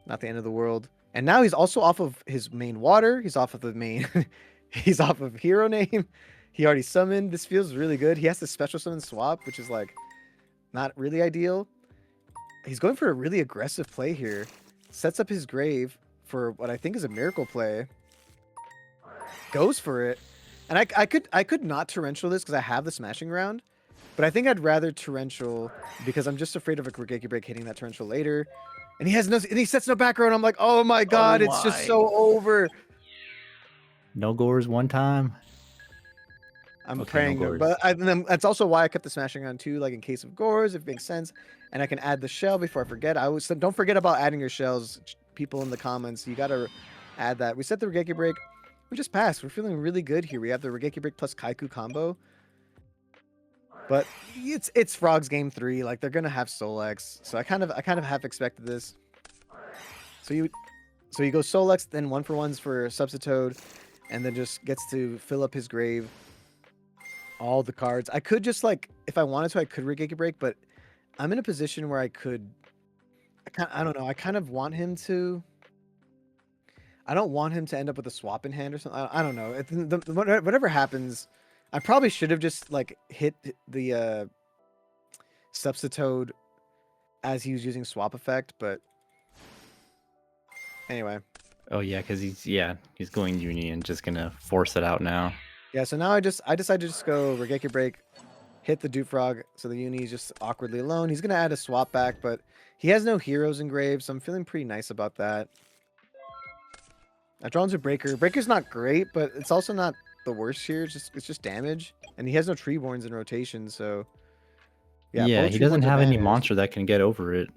Not the end of the world. And now he's also off of his main water. He's off of the main... he's off of hero name. He already summoned. This feels really good. He has to special summon swap, which is like not really ideal. He's going for a really aggressive play here. Sets up his grave for what I think is a miracle play. Goes for it. And I could not torrential this because I have the smashing round. But I think I'd rather torrential because I'm just afraid of a Regeki Break hitting that torrential later. And he has no, and he sets no back row, and I'm like, oh my god, it's just so over. No gores one time. I'm praying, no, but then that's also why I kept the smashing on too, like in case of gores, if it makes sense. And I can add the shell before I forget. Don't forget about adding your shells, people in the comments. You gotta add that. We set the Regeki Break. We just passed. We're feeling really good here. We have the Regeki Break plus Kaiku combo. But it's Frogs game 3. Like they're gonna have Solex, so I kind of half expected this. So you go Solex, then 1-for-1s for Substitoad, and then just gets to fill up his grave. All the cards. I could just like, if I wanted to, I could Giga Break, but I'm in a position where I could. I don't know. I kind of want him to. I don't want him to end up with a swap in hand or something. I don't know. Whatever happens, I probably should have just like hit the Substitoad as he was using swap effect, but anyway. Oh yeah, because he's going uni and just gonna force it out now. Yeah, so now I decided to just go Regeki Break, hit the Dupe Frog, so the Uni is just awkwardly alone. He's gonna add a swap back, but he has no heroes engraved, so I'm feeling pretty nice about that. I draw into Breaker. Breaker's not great, but it's also not the worst here. It's just damage, and he has no Treeborns in rotation, so yeah, he doesn't Treeborns are have any banners. monster that can get over it,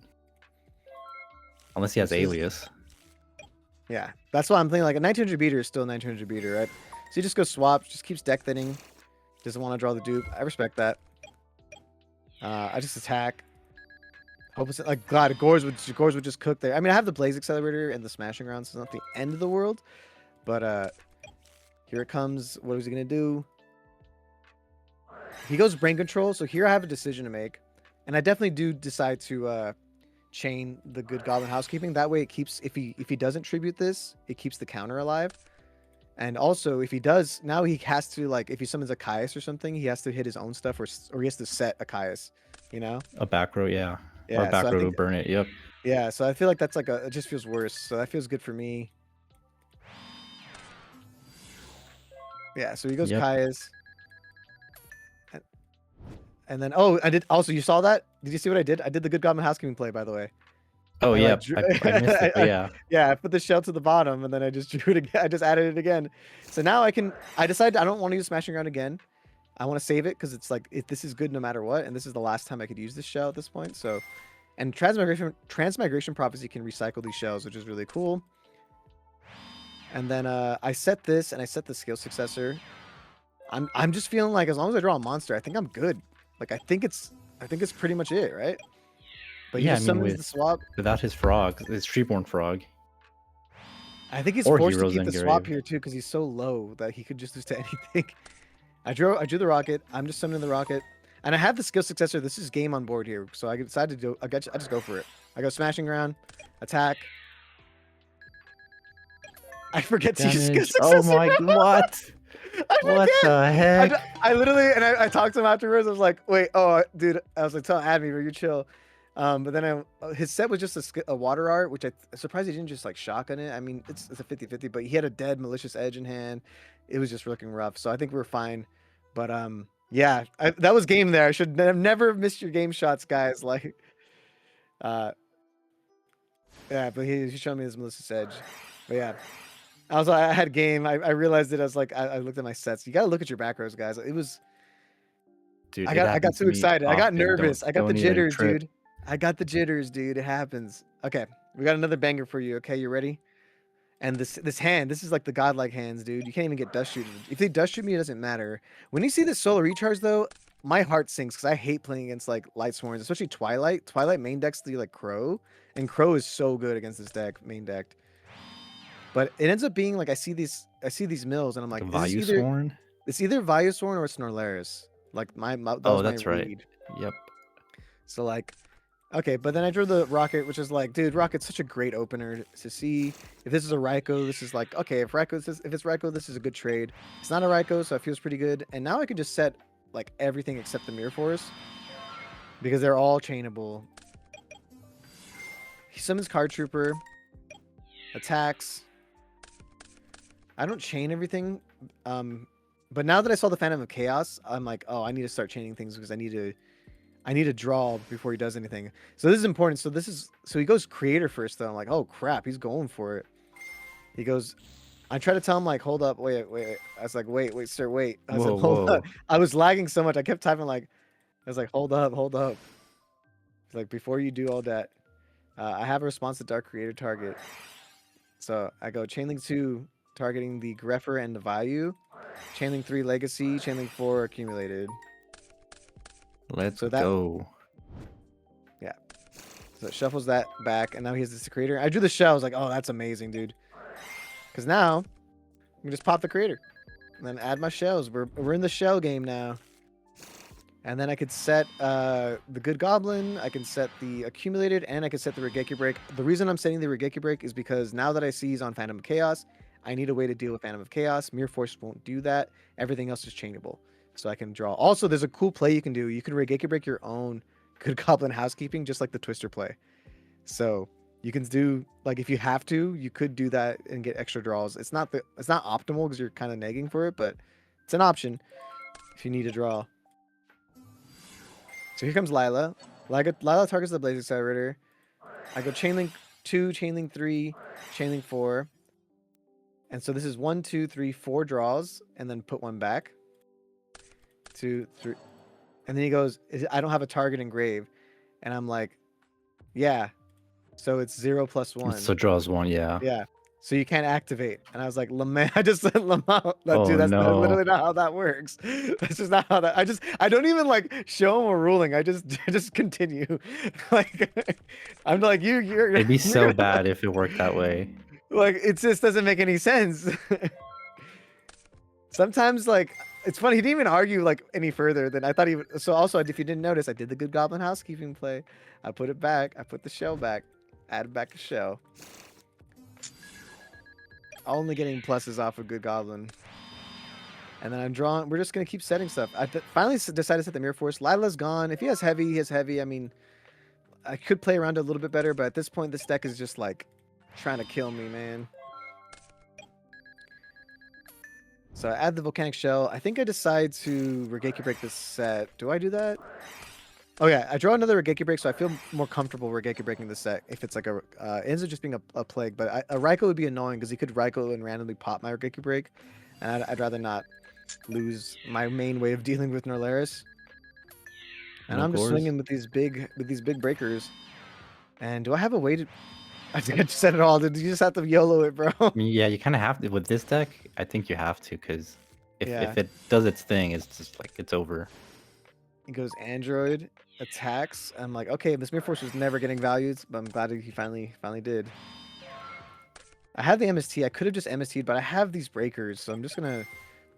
unless he has Alias. Yeah, that's why I'm thinking like a 1900 beater is still a 1900 beater, right? So he just goes swap, just keeps deck thinning, doesn't want to draw the dupe. I respect that. I just attack. Hope it's like God. Gores would just cook there. I mean, I have the Blaze Accelerator and the Smashing Round, so it's not the end of the world. But here it comes. What is he gonna do? He goes Brain Control. So here I have a decision to make, and I definitely do decide to chain the Good Goblin Housekeeping. That way, it keeps if he doesn't tribute this, it keeps the counter alive. And also, if he does, now he has to like if he summons a Caius or something, he has to hit his own stuff, or he has to set a Caius. You know, a back row, yeah. Yeah, or back row to burn it. Yep. Yeah, so I feel like that's like it just feels worse. So that feels good for me. Yeah, so he goes Caius. And then I did also you saw that? Did you see what I did? I did the Good Goblin Housekeeping play, by the way. Oh I, yeah, like, I missed it, but yeah. Yeah, I put the shell to the bottom and then I just drew it again. I just added it again. So now I decided I don't want to use Smashing Ground again. I want to save it because it's like this is good no matter what, and this is the last time I could use this shell at this point. So, and Transmigration Prophecy can recycle these shells, which is really cool. And then I set this and I set the Skill Successor. I'm just feeling like as long as I draw a monster, I think I'm good. Like I think it's pretty much it, right? But yeah, he just summons the swap without his frog, his Treeborn Frog. I think he's forced to keep the swap here too because he's so low that he could just lose to anything. I drew the rocket. I'm just summoning the rocket, and I have the Skill Successor. This is game on board here, so I decided to do. I just go for it. I go Smashing Ground, attack. I forget to use Skill Successor. Oh my god! What? What the heck? I literally I talked to him afterwards. I was like, wait, oh dude, I was like, tell him add me, bro, you chill. But then his set was just a water art, which I'm surprised he didn't just like shotgun it. I mean, it's a 50-50, but he had a dead Malicious Edge in hand. It was just looking rough. So I think we're fine. But yeah, that was game there. I should have never missed your game shots, guys. Like, yeah, but he showed me his Malicious Edge. But yeah, I had game. I realized it. I was like, I looked at my sets. You gotta look at your back rows, guys. It was. Dude, I got too excited. I got nervous. I got the jitters, dude. I got the jitters, dude. It happens. Okay, we got another banger for you. Okay, you ready? And this hand, this is like the godlike hands, dude. You can't even get dust shoot. If they dust shoot me, it doesn't matter. When you see this solar recharge, though, my heart sinks because I hate playing against like Light Sworns, especially Twilight. Twilight main decks the like Crow, and Crow is so good against this deck, main deck. But it ends up being like I see these mills, and I'm like, it's either Valusorn or Snorlaris. Like that's right. Yep. So like. Okay, but then I drew the rocket, which is like, dude, rocket's such a great opener to see. If this is a Raikou, this is like, okay, if it's Raikou, this is a good trade. It's not a Raikou, so it feels pretty good. And now I can just set like everything except the Mirror Force because they're all chainable. He summons Card Trooper, attacks. I don't chain everything, but now that I saw the Phantom of Chaos, I'm like, oh, I need to start chaining things because I need to draw before he does anything. So this is important. So he goes Creator first, though. I'm like, oh crap, he's going for it. He goes. I try to tell him like, hold up, wait. I was like, wait, sir, wait. I was like, hold up. I was lagging so much. I kept typing like, I was like, hold up. It's like before you do all that, I have a response to Dark Creator target. So I go Chainlink 2, targeting the Greffer and the Vayu. Chainlink 3 Legacy. Chainlink 4 Accumulated. Let's So that go. yeah. So it shuffles that back, and now he has this creator. I drew the shell. I was like, oh, that's amazing, dude. Because now I can just pop the creator, and then add my shells. We're in the shell game now. And then I could set the Good Goblin, I can set the Accumulated, and I can set the Regeki Break. The reason I'm setting the Regeki Break is because now that I see he's on Phantom of Chaos, I need a way to deal with Phantom of Chaos. Mere Force won't do that. Everything else is chainable. So I can draw. Also, there's a cool play you can do. You can Regeki Break your own Good Goblin Housekeeping, just like the Twister play. So you can do, like, if you have to, you could do that and get extra draws. It's not optimal because you're kind of negging for it, but it's an option if you need to draw. So here comes Lila. Lila targets the Blaze Accelerator. I go Chainlink 2, Chainlink 3, Chainlink 4. And so this is 1, 2, 3, 4 draws, and then put one back. 2, 3. And then he goes, I don't have a target engrave. And I'm like, yeah. So it's 0 plus 1. So draws 1, yeah. Yeah. So you can't activate. And I was like, Lament. I just said Lamau. Oh, Dude, that's no. literally not how that works. That's just not how that. I don't even like show him a ruling. I just continue. Like, I'm like, you're. It'd be so bad if it worked that way. Like, it just doesn't make any sense. Sometimes, like, it's funny. He didn't even argue like any further than I thought he would. So also, if you didn't notice, I did the Good Goblin Housekeeping play. I put it back. I put the shell back. Added back the shell. Only getting pluses off of Good Goblin. And then I'm drawing. We're just going to keep setting stuff. I finally decided to set the Mirror Force. Lila's gone. If he has heavy, he has heavy. I mean, I could play around it a little bit better, but at this point, this deck is just like trying to kill me, man. So I add the Volcanic Shell. I think I decide to Regeki Break this set. Do I do that? Oh yeah, I draw another Regeki Break, so I feel more comfortable Regeki Breaking the set if it's like a it ends up just being a plague. But a Raikou would be annoying because he could Raikou and randomly pop my Regeki Break, and I'd rather not lose my main way of dealing with Norlaris. And I'm just swinging with these big breakers. And do I have a way to? I think I just said it all. Did you just have to YOLO it, bro? I mean, yeah, you kind of have to with this deck. I think you have to because if it does its thing, it's just like it's over. He goes Android. Attacks. I'm like, okay, this Mirror Force was never getting values, but I'm glad he finally did. I have the MST. I could have just MST'd, but I have these breakers, so I'm just gonna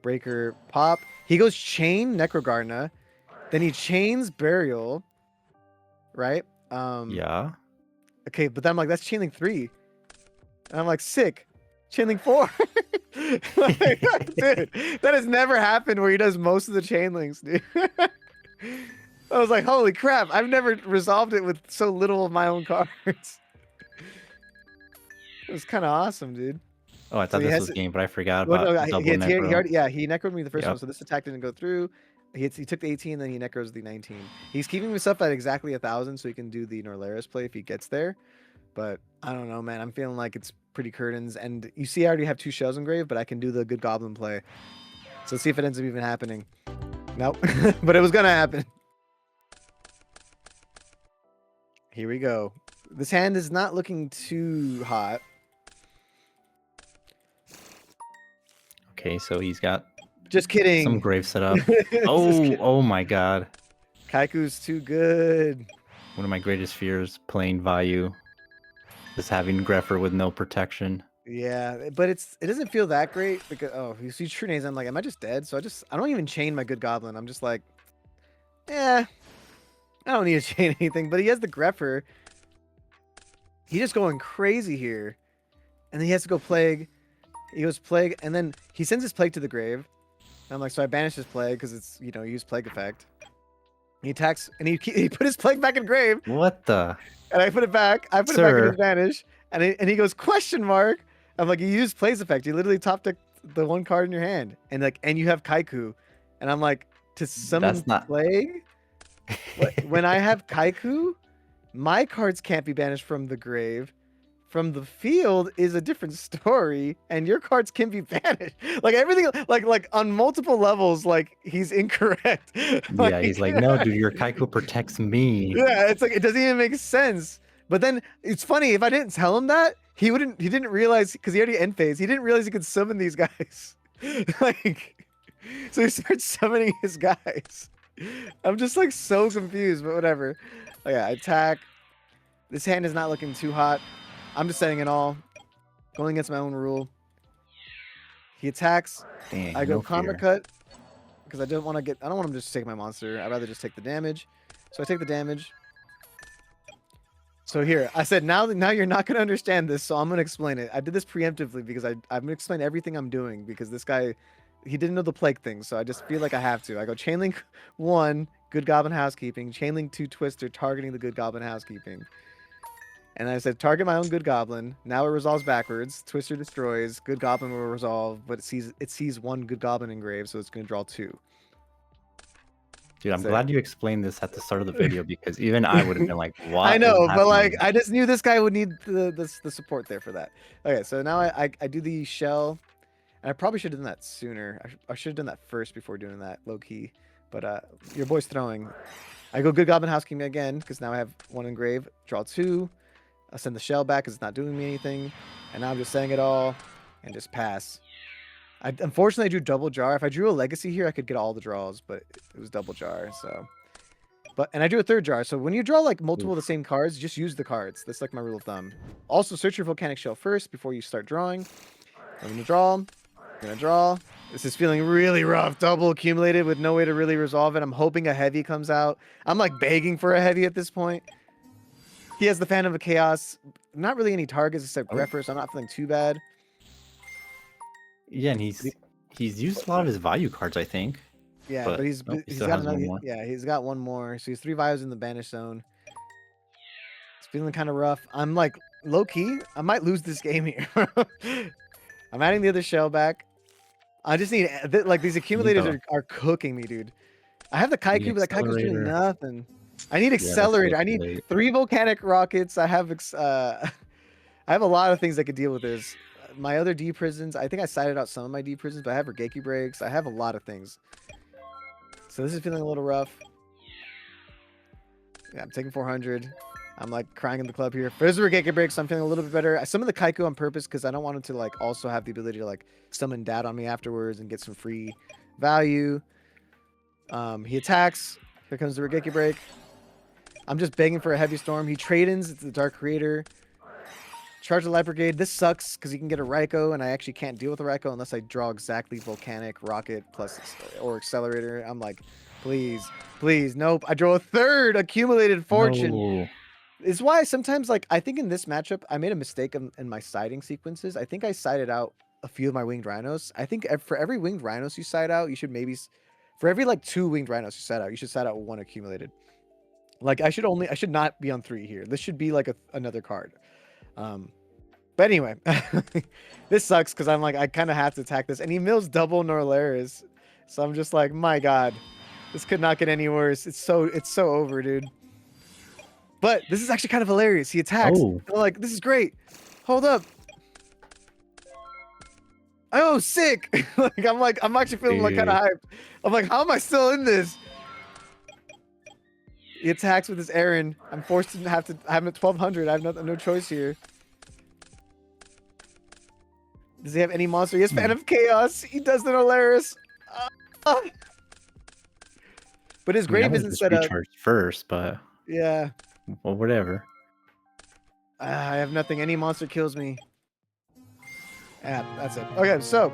breaker pop. He goes chain Necrogardener, then he chains Burial, right? Yeah. Okay, but then I'm like, that's Chainlink 3, and I'm like, sick. Chainlink 4. Like, dude, that has never happened where he does most of the Chainlinks, dude. I was like, holy crap, I've never resolved it with so little of my own cards. It was kind of awesome, dude. Oh, I thought this was game, but I forgot about double necro. He necroed me the first one, so this attack didn't go through. He took the 18, then he necros the 19. He's keeping himself at exactly 1,000, so he can do the Norlaris play if he gets there. But I don't know, man. I'm feeling like it's pretty curtains. And you see I already have 2 shells engraved, but I can do the Good Goblin play. So let's see if it ends up even happening. Nope. But it was going to happen. Here we go. This hand is not looking too hot. Okay, so he's got just kidding. Some grave set up. Oh my god. Kaiku's too good. One of my greatest fears playing Vayu is having Greffer with no protection. Yeah, but it doesn't feel that great because you see True Names, I'm like, am I just dead? So I don't even chain my Good Goblin. I'm just like, I don't need to chain anything. But he has the Greffer. He's just going crazy here. And then he has to go Plague. He goes Plague, and then he sends his Plague to the grave. And I'm like, so I banish his Plague because it's, use Plague effect. He attacks, and he put his Plague back in grave. What the? And I put it back. I put it back in his vanish. And he goes, question mark. I'm like, you used Plague's effect. You literally top deck the 1 card in your hand. And you have Kaiku. And I'm like, to summon Plague? When I have Kaiku, my cards can't be banished from the grave. From the field is a different story, and your cards can be banished. Like everything, like on multiple levels, like he's incorrect. Like, yeah, he's like, no, dude, your Kaiku protects me. Yeah, it's like it doesn't even make sense. But then it's funny, if I didn't tell him that, he didn't realize, because he already end phase, he didn't realize he could summon these guys. Like, so he starts summoning his guys. I'm just like so confused, but whatever. Okay, I attack. This hand is not looking too hot. I'm just setting it all. Going against my own rule. He attacks. I Dang, go no karma fear. cut because I don't want him to just take my monster. I'd rather just take the damage. So I take the damage. So here, I said now you're not gonna understand this, so I'm gonna explain it. I did this preemptively because I'm gonna explain everything I'm doing because this guy, he didn't know the plague thing, so I just feel like I have to. I go chainlink 1, good goblin housekeeping, chainlink 2 twister, targeting the good goblin housekeeping. And I said target my own good goblin. Now it resolves backwards. Twister destroys. Good goblin will resolve, but it sees 1 good goblin engraved, so it's gonna draw 2. Dude, I'm So glad you explained this at the start of the video because even I would have been like, I what is know, but like happening? I just knew this guy would need the support there for that. Okay, so now I do the shell, and I probably should have done that sooner. I should have done that first before doing that low key. But your boy's throwing. I go good goblin housekeeping again because now I have 1 engrave. Draw 2. I send the shell back because it's not doing me anything, and now I'm just saying it all and just pass. Unfortunately I drew double jar. If I drew a legacy here, I could get all the draws, but it was double jar. So. And I drew a 3rd jar, so when you draw like multiple of the Oof. same cards, just use the cards. That's like my rule of thumb. Also, search your volcanic shell first before you start drawing. I'm gonna draw. I'm gonna draw. This is feeling really rough. Double accumulated with no way to really resolve it. I'm hoping a heavy comes out. I'm like begging for a heavy at this point. He has the Phantom of Chaos. Not really any targets except Oh, Grepher, so I'm not feeling too bad. yeah, and he's used a lot of his value cards, I think. Yeah, but But nope, he he's still got has another. one more. Yeah, he's got 1 more. So he's 3 vials in the banish zone. It's feeling kind of rough. I'm like low key. I might lose this game here. I'm adding the other shell back. I just need like these You need accumulators the are cooking me, dude. I have the you need Kaiku, but that Kaiku's doing accelerator. nothing. I need Yeah, that's way accelerator. I too need late. 3 volcanic rockets. I have I have a lot of things that could deal with this. My other D prisons. I think I cited out some of my D prisons, but I have Regeki breaks. I have a lot of things. So this is feeling a little rough. Yeah, I'm taking 400. I'm like crying in the club here. If there's a Regeki break, so I'm feeling a little bit better. Some of the Kaiku on purpose because I don't want him to like also have the ability to like summon dad on me afterwards and get some free value. He attacks. Here comes the Regeki break. I'm just begging for a heavy storm. He trade-ins. It's the Dark Creator. Charge the Light Brigade. This sucks because he can get a Raikou, and I actually can't deal with a Raikou unless I draw exactly Volcanic, Rocket, plus or Accelerator. I'm like, please, please, nope. I draw a 3rd accumulated fortune. No. It's why sometimes, like, I think in this matchup, I made a mistake in my siding sequences. I think I sided out a few of my winged rhinos. I think for every winged rhinos you side out, you should maybe, for every like 2 winged rhinos you side out, you should side out 1 accumulated. Like, I should not be on 3 here. This should be like another card. But anyway, this sucks because I'm like, I kind of have to attack this. And he mills double Norlaris. So I'm just like, my God, this could not get any worse. It's so over, dude. But this is actually kind of hilarious. He attacks. Oh. I'm like, this is great. Hold up. Oh, sick. I'm actually feeling like kind of hyped. I'm like, how am I still in this? He attacks with his Aaron. I'm forced to have him at 1200. I have no choice here. Does he have any monster? He has Fan of Chaos. He does the Nolaris. But his I mean, I grave would isn't just set up. recharge first, but Yeah. well, whatever. I have nothing. Any monster kills me. Yeah, that's it. Okay, so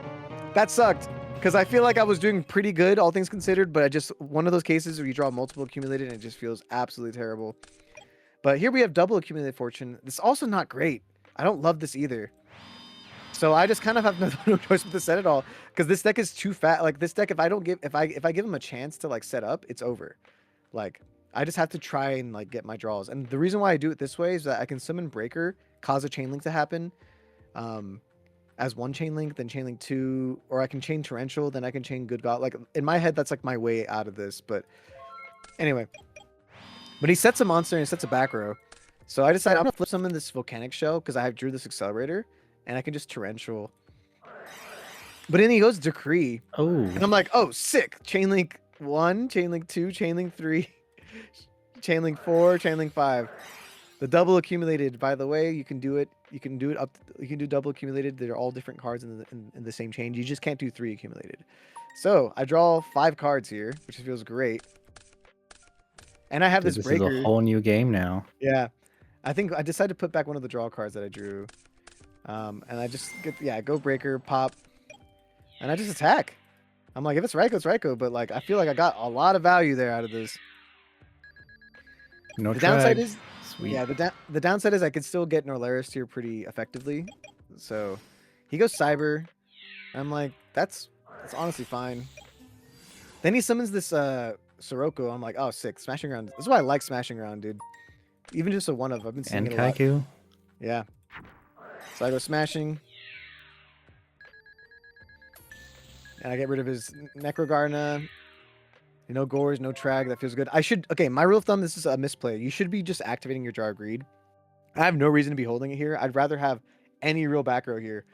that sucked. Because I feel like I was doing pretty good, all things considered, but I just, one of those cases where you draw multiple accumulated and it just feels absolutely terrible. But here we have double accumulated fortune. This is also not great. I don't love this either. So I just kind of have no choice but to set it all. Because this deck is too fat. Like this deck, if I give him a chance to like set up, it's over. Like, I just have to try and like get my draws. And the reason why I do it this way is that I can summon Breaker, cause a chain link to happen. As 1 chain link, then chain link 2, or I can chain Torrential, then I can chain Good God. Like in my head, that's like my way out of this. But anyway, but he sets a monster and he sets a back row. So I decided I'm gonna flip summon this Volcanic Shell because I drew this Accelerator, and I can just Torrential. But then he goes Decree, Oh. and I'm like, oh, sick! Chain link 1, chain link 2, chain link 3, chain link 4, chain link 5. The double accumulated, by the way, you can do it. You can do it up. You can do double accumulated. They're all different cards in the same chain. You just can't do 3 accumulated. So I draw 5 cards here, which feels great. And I have Dude, this this is a breaker. whole new game now. Yeah. I think I decided to put back one of the draw cards that I drew. And I just get, yeah, go breaker, pop, and I just attack. I'm like, if it's Raikou, it's Raikou, but like, I feel like I got a lot of value there out of this. No The downside drag. is, Sweet. yeah, the downside is I could still get Norlaris here pretty effectively. So he goes Cyber. I'm like, that's honestly fine. Then he summons this Sirocco. I'm like, oh, sick. Smashing Around. This is why I like Smashing Around, dude. Even just a one of. I've been seeing And it a lot. Kaiku. Yeah. So I go Smashing. And I get rid of his Necrogarna. No Gores, no Trag. That feels good. I should... Okay, my rule of thumb, this is a misplay. You should be just activating your Jar of Greed. I have no reason to be holding it here. I'd rather have any real back row here.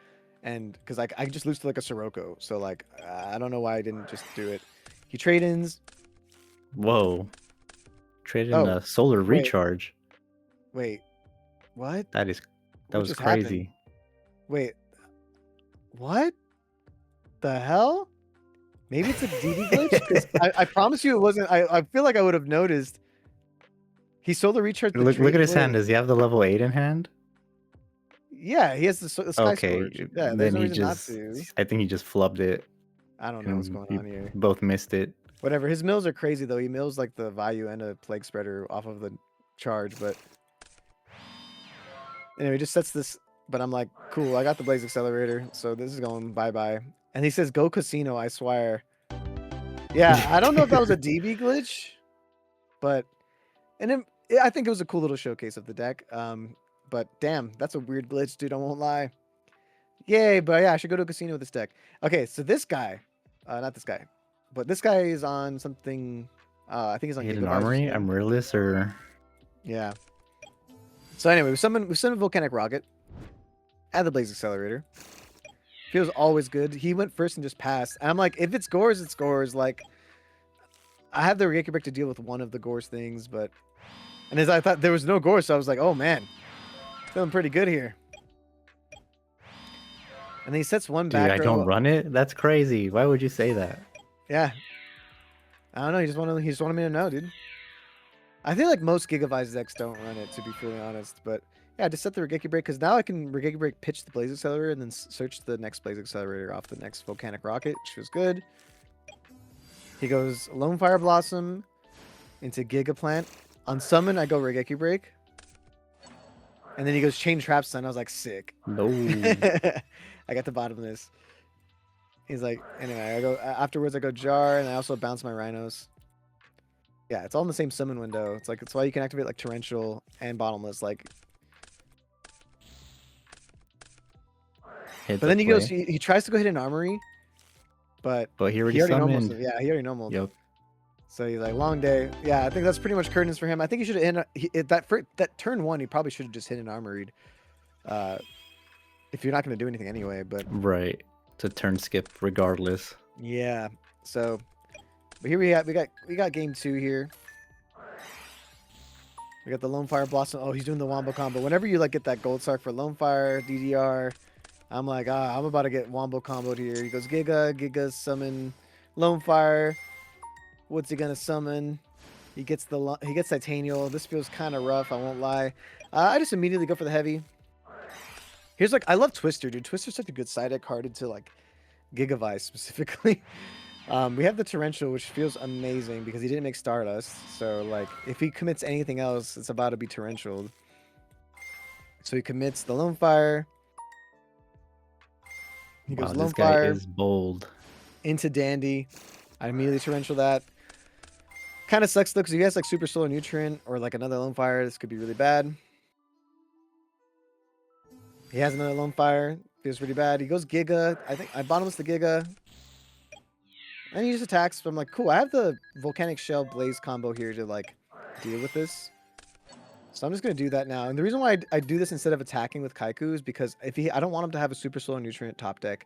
And... Because like, I just lose to like a Sirocco. So like, I don't know why I didn't just do it. He trade-ins. Whoa. Traded in Oh, a solar wait. recharge. Wait. What? That What was just crazy. happened? Wait. What? The hell? Maybe it's a DD glitch? 'Cause I promise you it wasn't. I feel like I would have noticed. He solar recharged the Look at his wait. hand. Does he have the level 8 in hand? Yeah, he has the Sky Okay. Storage. Yeah, there's Then no he reason not just to. I think he just flubbed it. I don't know what's And going you on here. both missed it. Whatever. His mills are crazy though. He mills like the Vayu and a Plague Spreader off of the charge, but anyway, he just sets this. But I'm like, cool. I got the Blaze Accelerator, so this is going bye. And he says, "Go Casino." I swear. Yeah, I don't know if that was a DB glitch, but I think it was a cool little showcase of the deck. But damn, that's a weird glitch, dude. I won't lie. Yay, but yeah, I should go to a casino with this deck. Okay, so this guy, not this guy, but this guy is on something. I think he's on Hidden Gigabyte or Armory, something. Amaryllis, or Yeah. So anyway, we summoned Volcanic Rocket. Add the Blaze Accelerator. Feels always good. He went first and just passed. And I'm like, if it's Gores, it's Gores. Like, I have the Regeki Brick to deal with one of the Gores things, but... And as I thought there was no Gores, so I was like, oh man. Feeling pretty good here. And then he sets one dude, back I row. don't run it? That's crazy. Why would you say that? Yeah. I don't know. He just wanted me to know, dude. I feel like most Gigavice decks don't run it, to be fully honest. But yeah, just set the Regeki Break, because now I can Regeki Break pitch the Blaze Accelerator and then search the next Blaze Accelerator off the next Volcanic Rocket, which was good. He goes Lone Fire Blossom into Giga Plant. On summon, I go Regeki Break. And then he goes Chain Trap Stun. I was like, sick. No. I got the bottom of this. He's like, anyway, I go afterwards. I go Jar, and I also bounce my Rhinos. Yeah, it's all in the same summon window. It's like, it's why you can activate like Torrential and Bottomless. Like, but then he goes, he tries to go hit an Armory, but he already normal. summoned. Yeah, he already normal. Yep. So he's like, long day. Yeah, I think that's pretty much curtains for him. I think he should have hit that turn one. He probably should have just hit an Armoried. If you're not going to do anything anyway, but Right. To turn skip regardless. yeah. So, but here we got game 2 here. We got the Lone Fire Blossom. Oh, he's doing the Wombo combo. Whenever you like get that Gold Star for Lone Fire, DDR, I'm like, I'm about to get Wombo comboed here. He goes Giga summon Lone Fire. What's he gonna summon? He gets Titanial. This feels kind of rough, I won't lie. I just immediately go for the heavy. Here's like, I love Twister, dude. Twister's such a good side deck card into like Gigavice specifically. We have the Torrential, which feels amazing because he didn't make Stardust. So like, if he commits anything else, it's about to be Torrential. So he commits the Lone Fire. He goes Lone this guy Fire is bold. into Dandy. I immediately Torrential that. Kind of sucks though, because if he has like Super Solar Nutrient or like another Lone Fire, this could be really bad. He has another Lone Fire. Feels pretty bad. He goes Giga. I think I bottomless the Giga. And he just attacks. So I'm like, cool. I have the Volcanic Shell Blaze combo here to like deal with this. So I'm just going to do that now. And the reason why I do this instead of attacking with Kaiku is because I don't want him to have a Super Solar Nutrient top deck.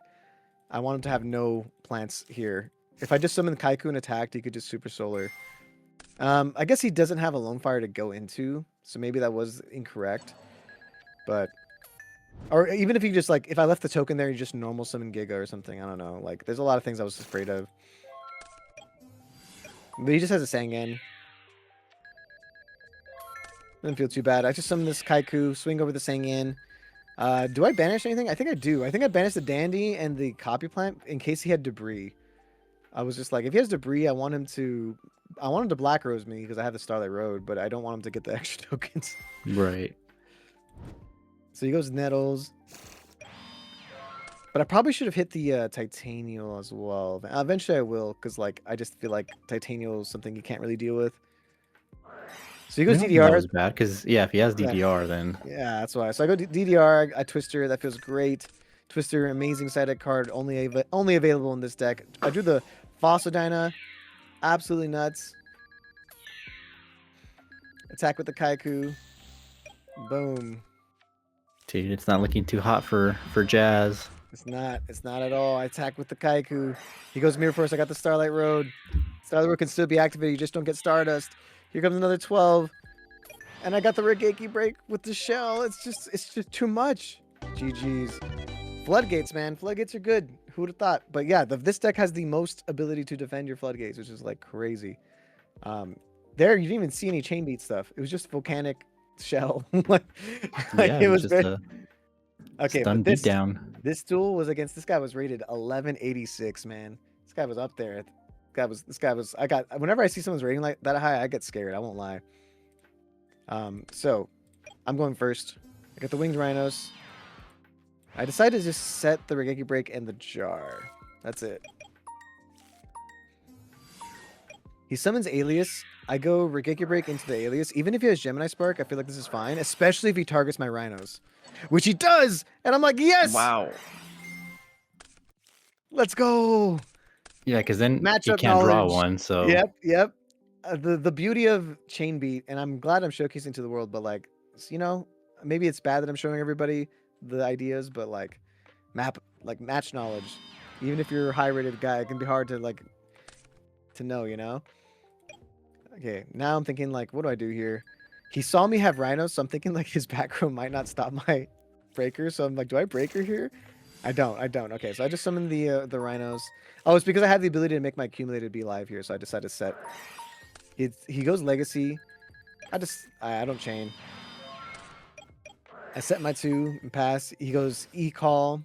I want him to have no plants here. If I just summon Kaiku and attacked, he could just Super Solar. I guess he doesn't have a Lone Fire to go into. So maybe that was incorrect. But... Or even if you just, like, if I left the token there, you just normal summon Giga or something. I don't know. Like, there's a lot of things I was afraid of. But he just has a Sangan. Doesn't feel too bad. I just summon this Kaiku, swing over the Sangyan. Do I banish anything? I think I do. I think I banished the Dandy and the Copy Plant in case he had debris. I was just like, if he has debris, I want him to Black Rose me because I have the Starlight Road, but I don't want him to get the extra tokens. Right. So he goes Nettles. But I probably should have hit the Titanial as well. Eventually I will, because like I just feel like Titanial is something you can't really deal with. So he goes That DDR. was bad because yeah, if he has Yeah. DDR, then Yeah, that's why. So I go DDR. I Twister. That feels great. Twister, amazing side deck card, only available in this deck. I do the Fossildyna. Absolutely nuts. Attack with the Kaiku. Boom. dude, it's not looking too hot for Jazz. It's not. It's not at all. I attack with the Kaiku. He goes Mirror Force. I got the Starlight Road. Starlight Road can still be activated. You just don't get Stardust. Here comes another 12. And I got the Regeki break with the shell. It's just too much. GG's. Floodgates, man. Floodgates are good. Who would have thought? But yeah, this deck has the most ability to defend your Floodgates, which is like crazy. There, you didn't even see any chain beat stuff. It was just volcanic shell. like Yeah, it was just very... a Okay, stun but beatdown. this duel was against, this guy was rated 1186, man. This guy was up there. Whenever I see someone's rating like that high, I get scared. I won't lie. So I'm going first. I got the Winged Rhinos. I decided to just set the Regeki Break and the Jar. That's it. He summons Alias. I go Regeki Break into the Alias. Even if he has Gemini Spark, I feel like this is fine, especially if he targets my Rhinos. Which he does! And I'm like, yes! Wow. Let's go! Yeah, because then Matchup you can't draw knowledge. one, so... Yep. The beauty of Chain Beat, and I'm glad I'm showcasing to the world, but like, you know, maybe it's bad that I'm showing everybody the ideas, but like, match knowledge. Even if you're a high-rated guy, it can be hard to like, to know, you know? Okay, now I'm thinking like, what do I do here? He saw me have Rhinos, so I'm thinking like his back row might not stop my breaker, so I'm like, do I breaker here? I don't. Okay, so I just summoned the Rhinos. Oh, it's because I have the ability to make my accumulated be live here, so I decided to set. He goes Legacy. I don't chain. I set my 2 and pass. He goes E-Call.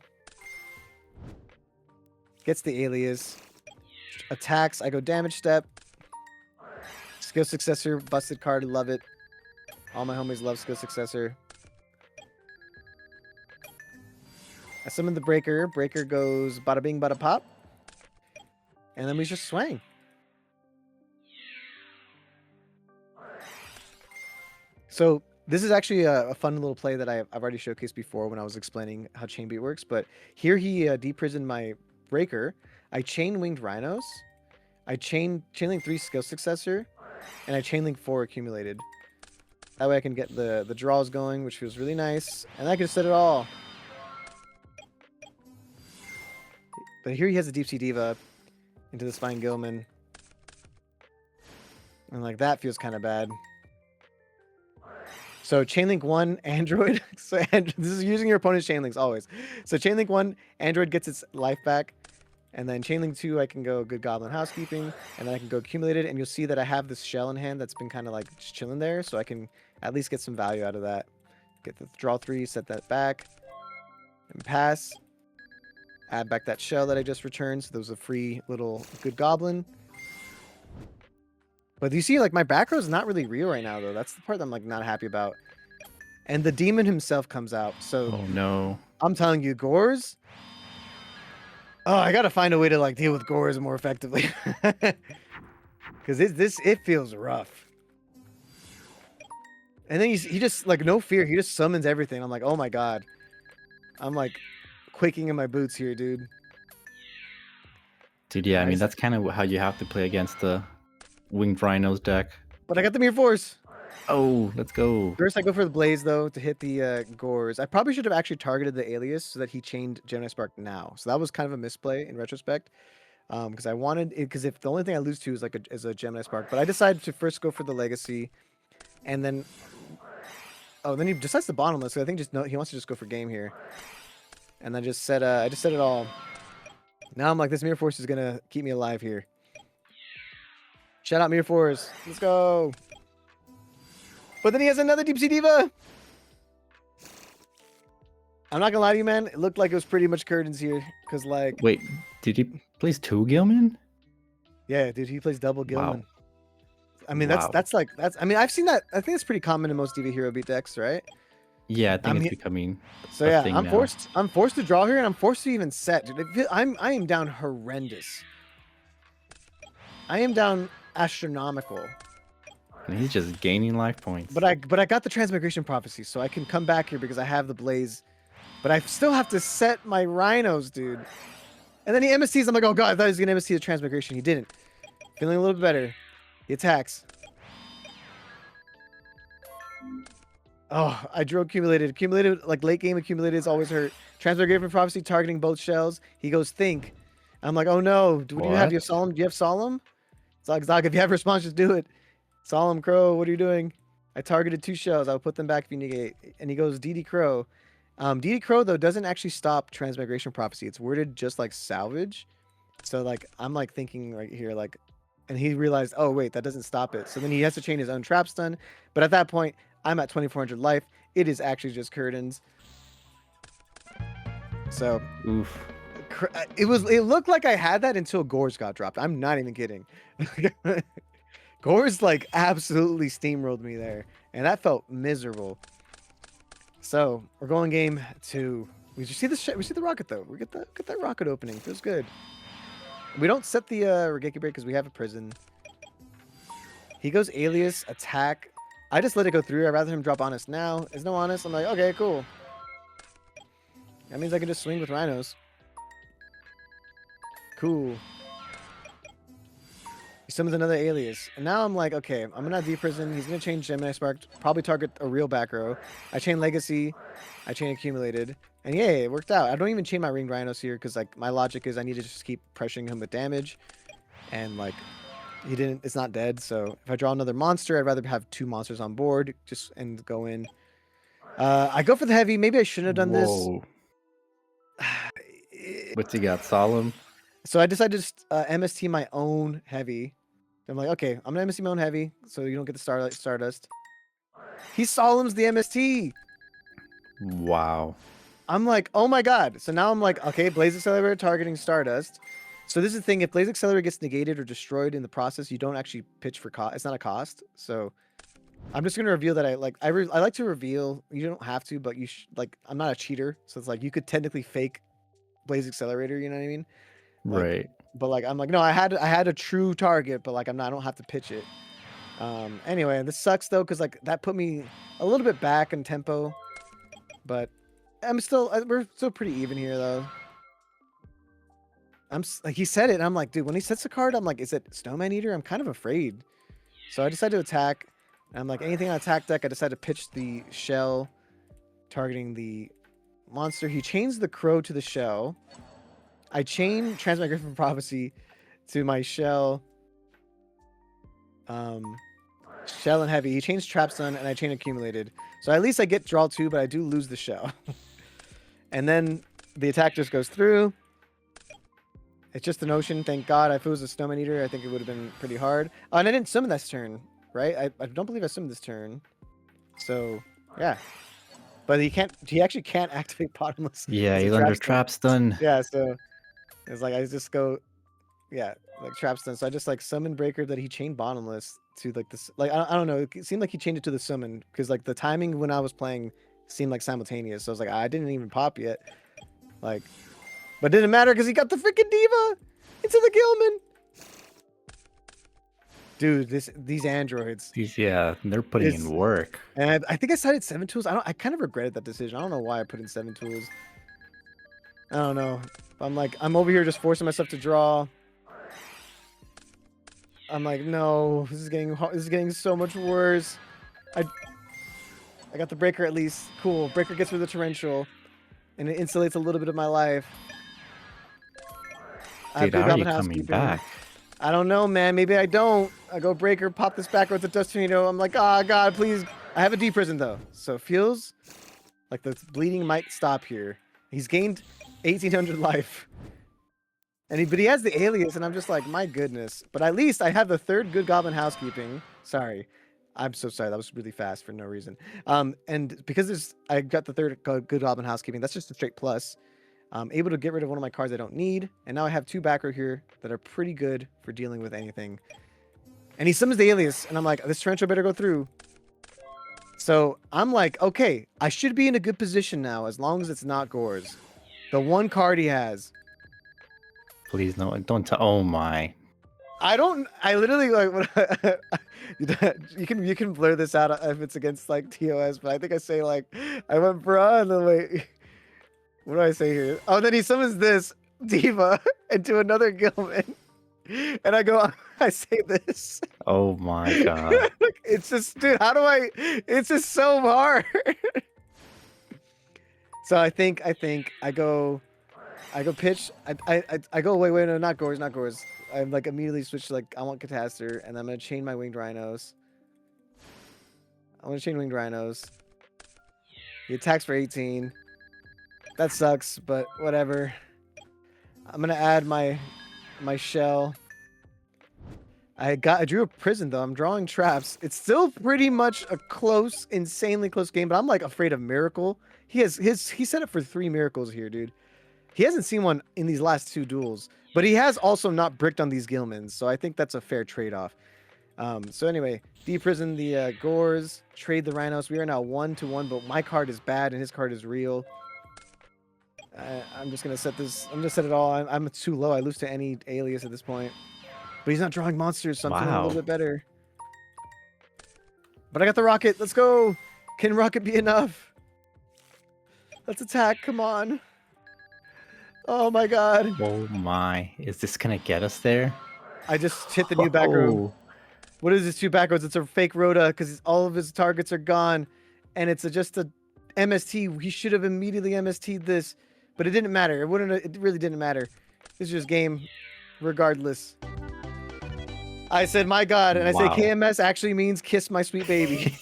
Gets the Alias. Attacks. I go Damage Step. Skill Successor. Busted card. Love it. All my homies love Skill Successor. I summon the Breaker. Breaker goes bada bing, bada pop. And then we just swang. So this is actually a fun little play that I've already showcased before when I was explaining how Chain Beat works. But here he deprisoned my Breaker. I chain Winged Rhinos. I chain link 3 Skill Successor. And I chain link 4 accumulated. That way I can get the draws going, which feels really nice. And I can set it all. But here he has a Deep Sea Diva into the Spine Gilman. And like that feels kind of bad. So Chainlink 1, Android. So this is using your opponent's Chainlinks always. So Chainlink 1, Android gets its life back. And then Chainlink 2, I can go Good Goblin Housekeeping. And then I can go Accumulated. And you'll see that I have this shell in hand that's been kind of like just chilling there. So I can at least get some value out of that. Get the draw 3, set that back. And pass. Add back that shell that I just returned. So there was a free little Good Goblin. But you see, like, my back row is not really real right now, though. That's the part that I'm, like, not happy about. And the demon himself comes out. So, oh, no. I'm telling you, Gores... Oh, I gotta find a way to, like, deal with Gores more effectively. Because it feels rough. And then he just, like, no fear. He just summons everything. I'm like, oh, my God. I'm, like, quaking in my boots here, dude. Dude, yeah, Nice. I mean, that's kind of how you have to play against the Winged Rhinos deck. But I got the Mirror Force. Oh, let's go. First, I go for the Blaze, though, to hit the Gores. I probably should have actually targeted the Alias so that he chained Gemini Spark now. So that was kind of a misplay in retrospect. Because I wanted... Because if the only thing I lose to is like a Gemini Spark. But I decided to first go for the Legacy. And then... Oh, then he decides the Bottomless. So I think he wants to just go for game here. And I just set it all. Now I'm like, this Mirror Force is going to keep me alive here. Shout out Mirror Force. Let's go. But then he has another Deep Sea Diva. I'm not gonna lie to you, man. It looked like it was pretty much curtains here, cause like, Wait, did he place 2 Gilman? yeah, dude, he plays double Wow. Gilman. I mean, Wow. that's like that's. I mean, I've seen that. I think it's pretty common in most Diva Hero beat decks, right? Yeah, I think I'm it's he- becoming So a yeah, thing I'm now. forced to draw here, and I'm forced to even set, dude. I am down horrendous. I am down astronomical. And he's just gaining life points. But I got the Transmigration Prophecy, so I can come back here because I have the Blaze. But I still have to set my Rhinos, dude. And then he MSTs. I'm like, oh god, I thought he was gonna MST the Transmigration. He didn't. Feeling a little bit better. He attacks. Oh, I drew accumulated. Accumulated, like late game accumulated is always hurt. Transmigration Prophecy targeting both shells. He goes think. I'm like, oh no. What do you have? Do you have Solemn? Do you have Solemn? Zog, if you have response, just do it. Solemn Crow, what are you doing? I targeted 2 shells. I'll put them back if you negate. And he goes DD Crow. DD Crow, though, doesn't actually stop Transmigration Prophecy. It's worded just like Salvage. So, like, I'm, like, thinking right here, like, and he realized, oh, wait, that doesn't stop it. So then he has to chain his own Trap Stun. But at that point, I'm at 2,400 life. It is actually just curtains. So, Oof. it looked like I had that until Gores got dropped. I'm not even kidding. Gores like absolutely steamrolled me there, and that felt miserable. So we're going game 2. We see the we see the rocket though. We get that rocket opening. Feels good. We don't set the Regeki break because we have a prison. He goes Alias attack. I just let it go through. I'd rather him drop Honest now. There's no Honest. I'm like, okay, cool. That means I can just swing with Rhinos. Cool. He summons another Alias. And now I'm like, okay, I'm gonna deprison. He's gonna change Gemini Spark. Probably target a real back row. I chain Legacy. I chain Accumulated. And yay, it worked out. I don't even chain my Ringed Rhinos here because like my logic is I need to just keep pressuring him with damage. And like he didn't, it's not dead. So if I draw another monster, I'd rather have 2 monsters on board just and go in. I go for the heavy. Maybe I shouldn't have done Whoa. What's he got? Solemn? So I decided to just, MST my own heavy. I'm like, okay, I'm gonna MST my own heavy, so you don't get the Starlight Stardust. He Solemns the MST. Wow. I'm like, oh my god. So now I'm like, okay, Blaze Accelerator targeting Stardust. So this is the thing, if Blaze Accelerator gets negated or destroyed in the process, you don't actually pitch for cost. It's not a cost. So I'm just gonna reveal that I like to reveal. You don't have to, but you like I'm not a cheater, so it's like you could technically fake Blaze Accelerator. You know what I mean? Like, Right. But like I'm like, no, I had a true target, but like I don't have to pitch it. Anyway, this sucks though, because like that put me a little bit back in tempo, but we're still pretty even here though. Like he said it, and I'm like, dude, when he sets a card, I'm like, is it Snowman Eater? I'm kind of afraid. So I decided to attack. And I'm like, anything on attack deck, I decided to pitch the shell, targeting the monster. He chains the crow to the shell. I chain Transmigration Prophecy to my shell. Shell and heavy. He chains Trap Stun, and I chain Accumulated. So at least I get draw 2, but I do lose the shell. And then the attack just goes through. It's just an ocean, thank God. If it was a Snowman Eater, I think it would have been pretty hard. Oh, and I didn't summon this turn, right? I don't believe I summoned this turn. So, yeah. But he actually can't activate Bottomless. Yeah, as a he's under Trap Stun. Yeah, so it's like I just go, yeah, like Trap Stun. So I just like summon Breaker that he chained Bottomless to like this. Like I don't know. It seemed like he chained it to the summon because like the timing when I was playing seemed like simultaneous. So I was like, I didn't even pop yet. Like, but it didn't matter because he got the freaking Diva into the Gilman. Dude, these androids. They're putting in work. And I think I cited 7 tools. I kind of regretted that decision. I don't know why I put in 7 tools. I don't know. I'm over here just forcing myself to draw. I'm like, no, this is getting so much worse. I got the Breaker at least. Cool. Breaker gets rid of the Torrential, and it insulates a little bit of my life. Dude, how are you coming back? I don't know, man. Maybe I don't. I go Breaker, pop this back with the Dust Tornado. I'm like, oh god, please. I have a deprison though, so it feels like the bleeding might stop here. He's gained 1,800 life. But he has the Alias, and I'm just like, my goodness. But at least I have the 3rd Good Goblin Housekeeping. Sorry. I'm so sorry. That was really fast for no reason. And because I got the third good goblin housekeeping. That's just a straight plus. I'm able to get rid of one of my cards I don't need, and now I have 2 back row here that are pretty good for dealing with anything. And he summons the alias, and I'm like, this torrential better go through. So I'm like, okay, I should be in a good position now as long as it's not Gores. The one card he has. Please no, don't tell. Oh my. I literally like you can blur this out if it's against like TOS, but I think I say like I went bruh and then wait. What do I say here? Oh, then he summons this diva into another Gilman. And I say this. Oh my god. It's just, dude, it's just so hard. So I think I go pitch. I go, wait, no, not Gores. I'm like immediately switch to like, I want Catastor, and I'm going to chain my Winged Rhinos. I want to chain Winged Rhinos. He attacks for 18. That sucks, but whatever. I'm gonna add my shell. I drew a prison though. I'm drawing traps. It's still pretty much a close, insanely close game, but I'm like afraid of Miracle. He set up for 3 miracles here, dude. He hasn't seen one in these last 2 duels, but he has also not bricked on these Gilmans, so I think that's a fair trade-off. So anyway, deprison the Gores, trade the Rhinos. We are now 1-1, but my card is bad and his card is real. I'm just gonna set this. I'm gonna set it all. I'm too low. I lose to any alias at this point. But he's not drawing monsters, so I'm feeling a little bit better. But I got the rocket. Let's go. Can rocket be enough? Let's attack. Come on. Oh my god. Oh my. Is this gonna get us there? I just hit the new back row. What is this 2 back rows? It's a fake Rhoda because all of his targets are gone. And it's just a MST. He should have immediately MST'd this. But it didn't matter. It really didn't matter. This is just game regardless. I said, my God. And I say KMS actually means kiss my sweet baby.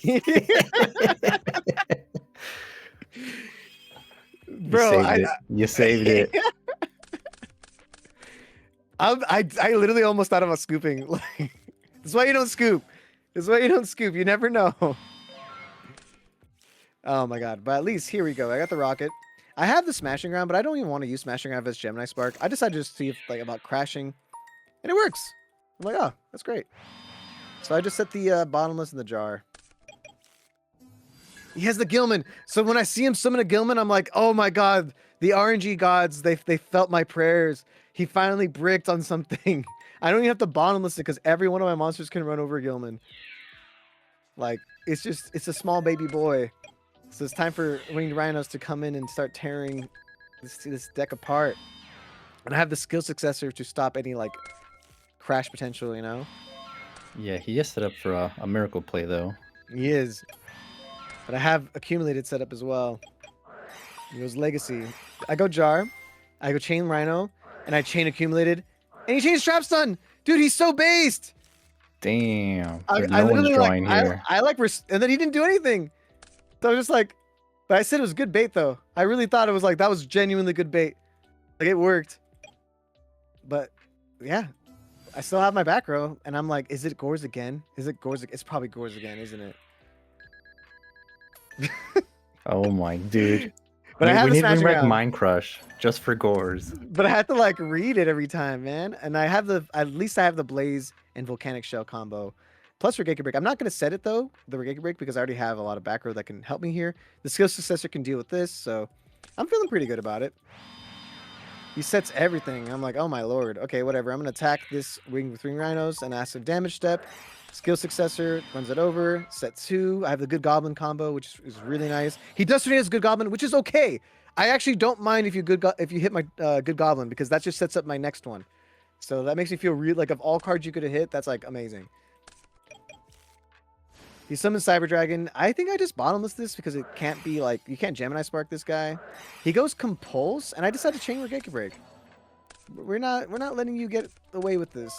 Bro, you saved it. I literally almost thought about scooping. That's why you don't scoop. That's why you don't scoop. You never know. Oh my God. But at least here we go. I got the rocket. I have the Smashing Ground, but I don't even want to use Smashing Ground as Gemini Spark. I decided to just see if, like, about crashing, and it works. I'm like, oh, that's great. So I just set the bottomless in the jar. He has the Gilman. So when I see him summon a Gilman, I'm like, oh my God, the RNG gods, they felt my prayers. He finally bricked on something. I don't even have to bottomless it because every one of my monsters can run over a Gilman. Like, it's a small baby boy. So it's time for Winged Rhinos to come in and start tearing this deck apart. And I have the skill successor to stop any, like, crash potential, you know? Yeah, he is set up for a miracle play, though. He is. But I have accumulated set up as well. He goes Legacy. I go Jar. I go Chain Rhino. And I chain accumulated. And he chains Trap Stun! Dude, he's so based! Damn. I literally like, here. and then he didn't do anything. So I was just like, but I said it was good bait though. I really thought it was like, that was genuinely good bait. Like it worked. But yeah, I still have my back row and I'm like, is it Gores again? Is it Gores? It's probably Gores again, isn't it? Oh my dude. But I have we need to bring back around. Mind Crush just for Gores. But I have to like read it every time, man. And I have at least I have the Blaze and Volcanic Shell combo. Plus Regeki Break. I'm not going to set it though, the Regeki Break, because I already have a lot of back row that can help me here. The skill successor can deal with this, so I'm feeling pretty good about it. He sets everything. I'm like, oh my lord. Okay, whatever. I'm going to attack this wing with Wing Rhinos and ask a damage step. Skill successor runs it over. Set 2. I have the Good Goblin combo, which is really nice. He does turn as Good Goblin, which is okay. I actually don't mind if you hit my Good Goblin, because that just sets up my next one. So that makes me feel real. Like of all cards you could have hit, that's like amazing. He summons Cyber Dragon. I think I just bottomless this because it can't be like, you can't Gemini Spark this guy. He goes Compulse, and I decided to chain Regeki Break. We're not letting you get away with this.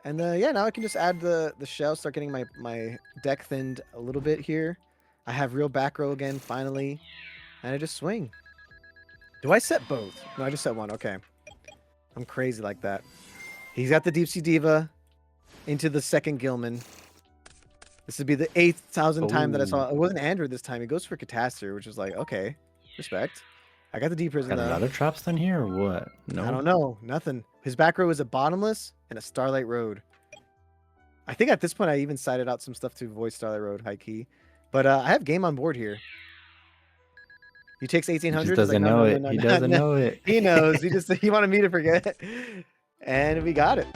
And yeah, now I can just add the shell, start getting my deck thinned a little bit here. I have real back row again, finally. And I just swing. Do I set both? No, I just set one. Okay. I'm crazy like that. He's got the Deep Sea Diva into the second Gilman. This would be the 8,000th time that I saw. Oh, It wasn't Andrew this time. He goes for Catastor, which is like, okay, respect. I got the D prison got though. another traps done here or what? I don't Nope. know. Nothing. His back row is a bottomless and a Starlight Road. I think at this point I even cited out some stuff to avoid Starlight Road high key. But I have game on board here. He takes He just 1800. He's like, doesn't no, know no, no, it. no, He no, doesn't no. know it. He knows. He wanted me to forget. And we got it.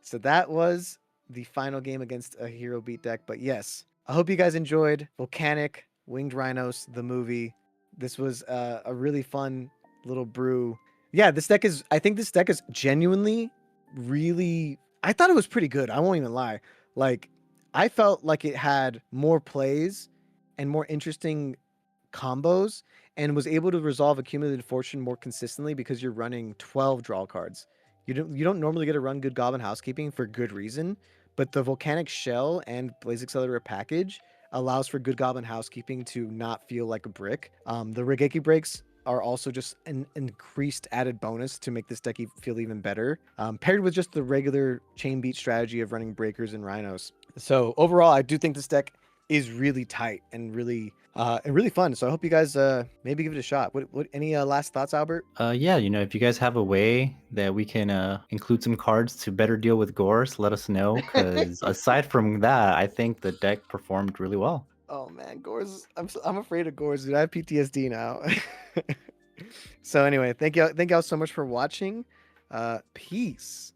So that was the final game against a hero beat deck. But yes, I hope you guys enjoyed Volcanic Winged Rhinos, the movie. This was a really fun little brew. Yeah, I think this deck is genuinely really, I thought it was pretty good. I won't even lie. Like, I felt like it had more plays and more interesting combos and was able to resolve accumulated fortune more consistently because you're running 12 draw cards. You don't normally get to run good Goblin Housekeeping for good reason, but the Volcanic Shell and Blaze Accelerator package allows for good Goblin Housekeeping to not feel like a brick. The Regeki breaks are also just an increased added bonus to make this deck feel even better, paired with just the regular chain beat strategy of running breakers and rhinos. So overall, I do think this deck is really tight and really fun. So I hope you guys maybe give it a shot. What any last thoughts, Albert? Yeah, if you guys have a way that we can include some cards to better deal with Gores, let us know. Because aside from that, I think the deck performed really well. Oh man, Gores! I'm afraid of Gores, dude. I have PTSD now. So anyway, thank y'all so much for watching. Peace.